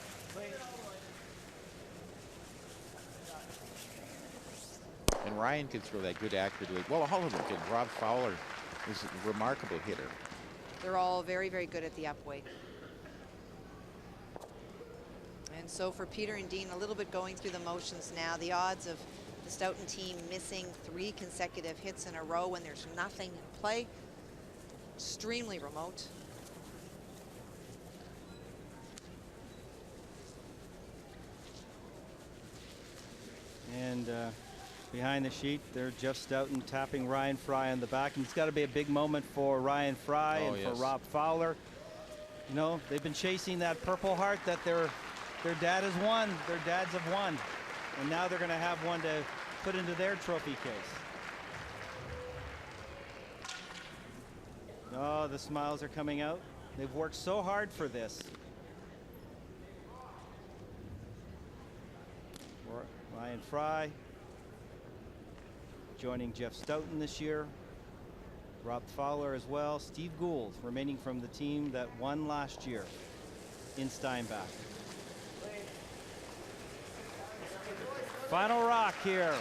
And Ryan can throw that good accurate weight. Well, all of them can. Rob Fowler is a remarkable hitter. They're all very, very good at the upweight. And so for Peter and Dean, a little bit going through the motions now. The odds of the Stoughton team missing 3 consecutive hits in a row when there's nothing in play, extremely remote. And behind the sheet, there Jeff Stoughton tapping Ryan Fry on the back. And it's got to be a big moment for Ryan Fry and for Rob Fowler. You know, they've been chasing that Purple Heart that their dad has won. Their dads have won. And now they're going to have one to put into their trophy case. Oh, the smiles are coming out. They've worked so hard for this. Ryan Fry joining Jeff Stoughton this year. Rob Fowler as well. Steve Gould remaining from the team that won last year in Steinbach. Final rock here.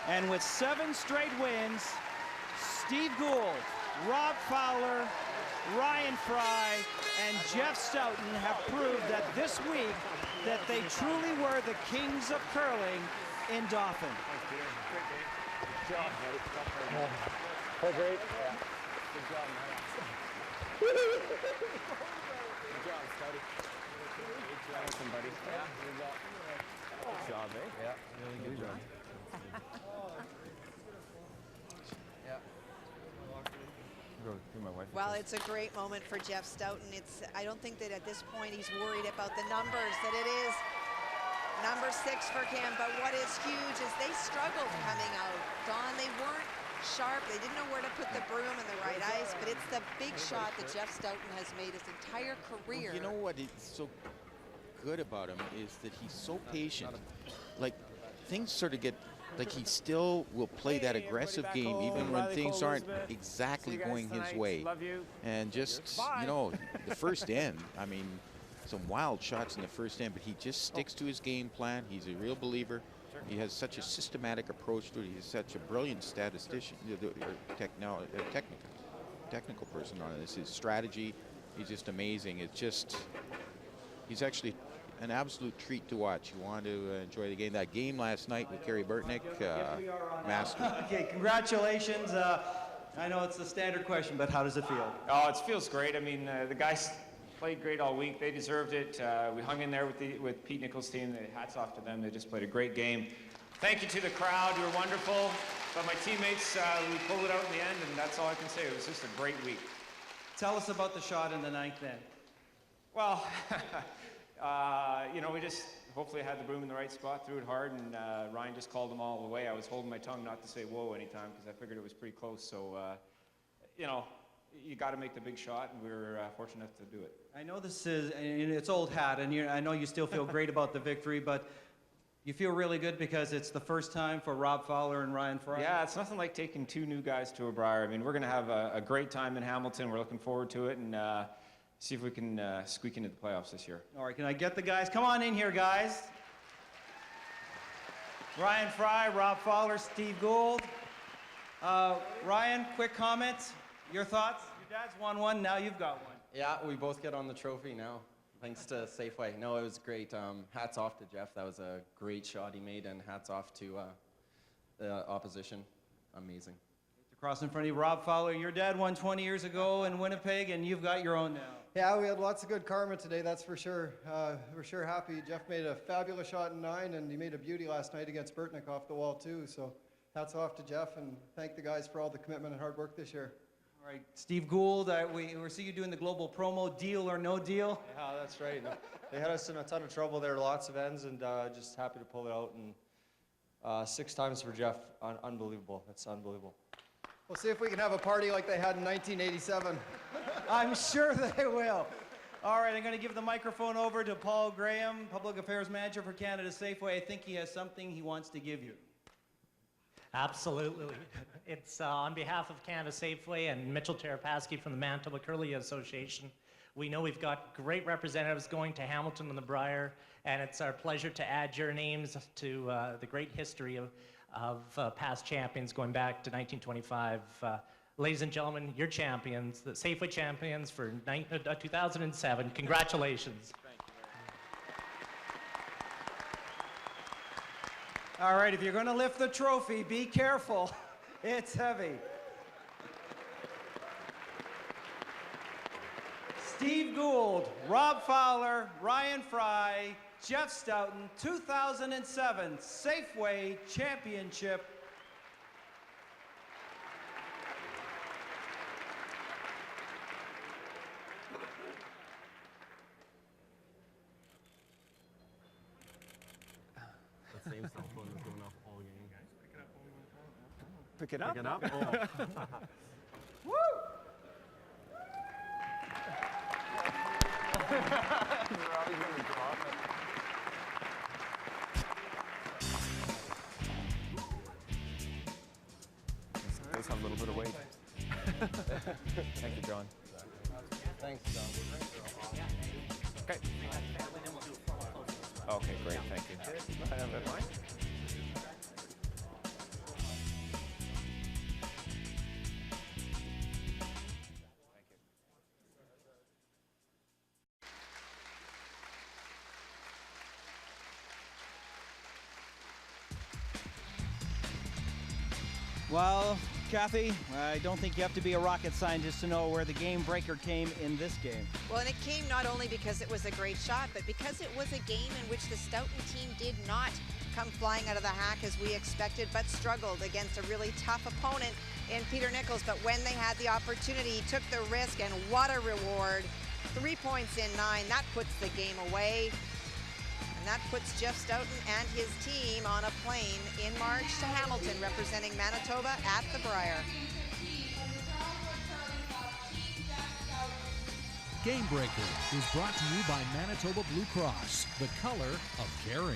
And with 7 straight wins, Steve Gould, Rob Fowler, Ryan Fry, and Jeff Stoughton have proved that this week that they truly were the kings of curling in Dauphin. Good job, buddy. Great. Yeah. Good job, man. Good job, Scotty. Good job, somebody. Yeah, good job. Good job, eh? Yeah, really good job. Well, it's a great moment for Jeff Stoughton. I don't think that at this point he's worried about the numbers, that it is number 6 for him. But what is huge is they struggled coming out. Don, they weren't sharp. They didn't know where to put the broom in the right ice. But it's the big shot that Jeff Stoughton has made his entire career. You know what is so good about him is that he's so patient. Like, things sort of get, like, he still will play that aggressive game even when things aren't exactly going his way. And just, you know, the first end, I mean, some wild shots in the first end, but he just sticks to his game plan. He's a real believer. He has such a systematic approach to it. He's such a brilliant statistician, technical person on this. His strategy, he's just amazing. It's just, he's actually an absolute treat to watch. You want to enjoy the game. That game last night with Kerry Burtnick, master. Okay, congratulations. I know it's a standard question, but how does it feel? Oh, it feels great. I mean, the guys played great all week. They deserved it. We hung in there with Pete Nicholls' team. Hats off to them. They just played a great game. Thank you to the crowd. You were wonderful. But my teammates, we pulled it out in the end, and that's all I can say. It was just a great week. Tell us about the shot in the 9th then. Well, You know, we just hopefully had the broom in the right spot, threw it hard, and Ryan just called them all the way. I was holding my tongue not to say whoa anytime because I figured it was pretty close. So, you know, you got to make the big shot, and we were fortunate enough to do it. I know this is, and it's old hat, and I know you still feel great about the victory, but you feel really good because it's the first time for Rob Fowler and Ryan Fry? Yeah, it's nothing like taking 2 new guys to a Brier. I mean, we're going to have a great time in Hamilton. We're looking forward to it, and see if we can squeak into the playoffs this year. All right, can I get the guys? Come on in here, guys. Ryan Fry, Rob Fowler, Steve Gould. Ryan, quick comments. Your thoughts? Your dad's won one, now you've got one. Yeah, we both get on the trophy now, thanks to Safeway. No, it was great. Hats off to Jeff. That was a great shot he made, and hats off to the opposition. Amazing. Across in front of you, Rob Fowler. Your dad won 20 years ago in Winnipeg, and you've got your own now. Yeah, we had lots of good karma today, that's for sure. We're sure happy. Jeff made a fabulous shot in 9, and he made a beauty last night against Burtnick off the wall, too. So hats off to Jeff, and thank the guys for all the commitment and hard work this year. All right, Steve Gould, we see you doing the global promo, deal or no deal. Yeah, that's right. No, they had us in a ton of trouble there, lots of ends, and just happy to pull it out. And 6 times for Jeff, unbelievable. That's unbelievable. We'll see if we can have a party like they had in 1987. I'm sure they will. All right, I'm going to give the microphone over to Paul Graham, Public Affairs Manager for Canada Safeway. I think he has something he wants to give you. Absolutely. It's on behalf of Canada Safeway and Mitchell Terapaski from the Manitoba Curling Association. We know we've got great representatives going to Hamilton and the Brier, and it's our pleasure to add your names to the great history of past champions going back to 1925. Ladies and gentlemen, your champions, the Safeway champions for 2007. Congratulations. All right, if you're going to lift the trophy, be careful. It's heavy. Steve Gould, Rob Fowler, Ryan Fry, Jeff Stoughton, 2007 Safeway Championship. The same cell phone was going off all game. Pick it up. Pick it up? Oh. Woo! Does have a little bit of weight. Thank you, John. Thanks, John. Okay. Okay, great. Thank you. I have that mine. Well, Kathy, I don't think you have to be a rocket scientist to know where the game breaker came in this game. Well, and it came not only because it was a great shot, but because it was a game in which the Stoughton team did not come flying out of the hack as we expected, but struggled against a really tough opponent in Peter Nicholls. But when they had the opportunity, he took the risk, and what a reward. 3 points in 9, that puts the game away. And that puts Jeff Stoughton and his team on a plane in March to Hamilton, representing Manitoba at the Brier. Game Breaker is brought to you by Manitoba Blue Cross, the color of caring.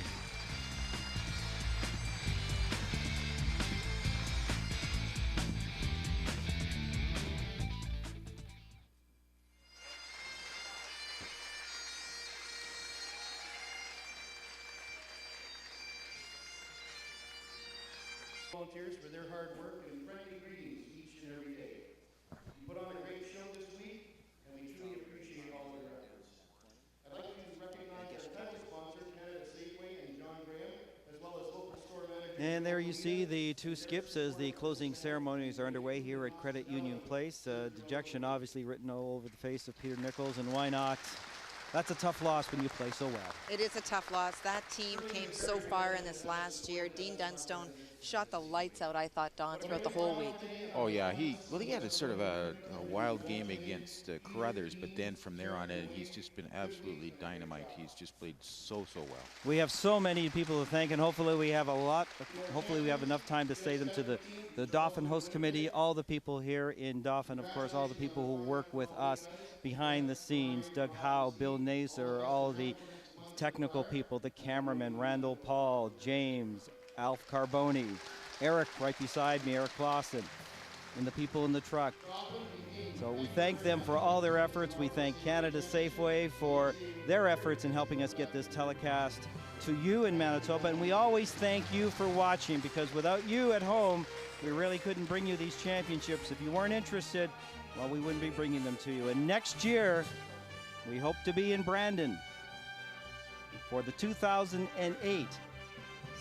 Volunteers for their hard work and friendly greetings each and every day. You put on a great show this week, and we truly appreciate all their efforts. I'd like to recognize our title sponsor, Canada Safeway, and John Graham, as well as local store manager. And there you see the 2 skips as the closing ceremonies are underway here at Credit Union Place. Dejection obviously written all over the face of Peter Nicholls, and why not? That's a tough loss when you play so well. It is a tough loss. That team came so far in this last year. Dean Dunstone shot the lights out, I thought, Don, throughout the whole week. Oh yeah, he had a sort of a wild game against Carruthers, but then from there on in, he's just been absolutely dynamite. He's just played so well. We have so many people to thank, and hopefully we have hopefully we have enough time to say them to the Dauphin Host Committee, all the people here in Dauphin, of course, all the people who work with us behind the scenes, Doug Howe, Bill Naser, all the technical people, the cameraman, Randall Paul, James, Alf Carboni, Eric right beside me, Eric Clausen, and the people in the truck. So we thank them for all their efforts. We thank Canada Safeway for their efforts in helping us get this telecast to you in Manitoba. And we always thank you for watching, because without you at home, we really couldn't bring you these championships. If you weren't interested, well, we wouldn't be bringing them to you. And next year, we hope to be in Brandon for the 2008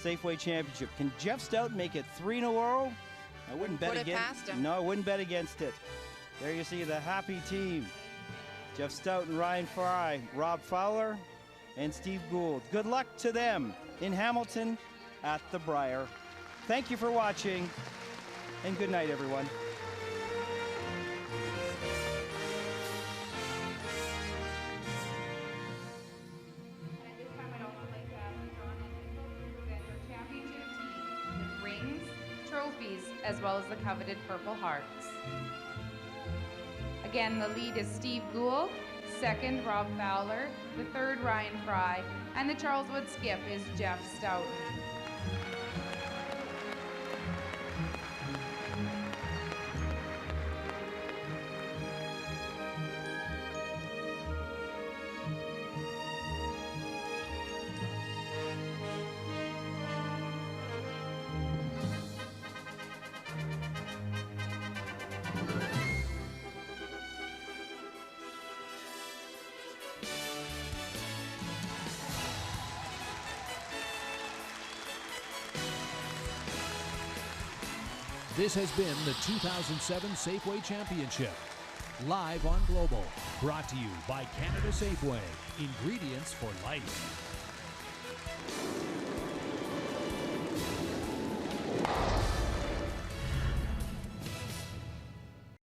Safeway Championship. Can Jeff Stoughton make it 3 in a row? I wouldn't bet against him. No, I wouldn't bet against it. There you see the happy team. Jeff Stoughton, Ryan Fry, Rob Fowler, and Steve Gould. Good luck to them in Hamilton at the Briar. Thank you for watching, and good night, everyone. Trophies, as well as the coveted Purple Hearts. Again, the lead is Steve Gould, second Rob Fowler, the third Ryan Fry, and the Charleswood skip is Jeff Stoughton. This has been the 2007 Safeway Championship. Live on Global. Brought to you by Canada Safeway. Ingredients for life.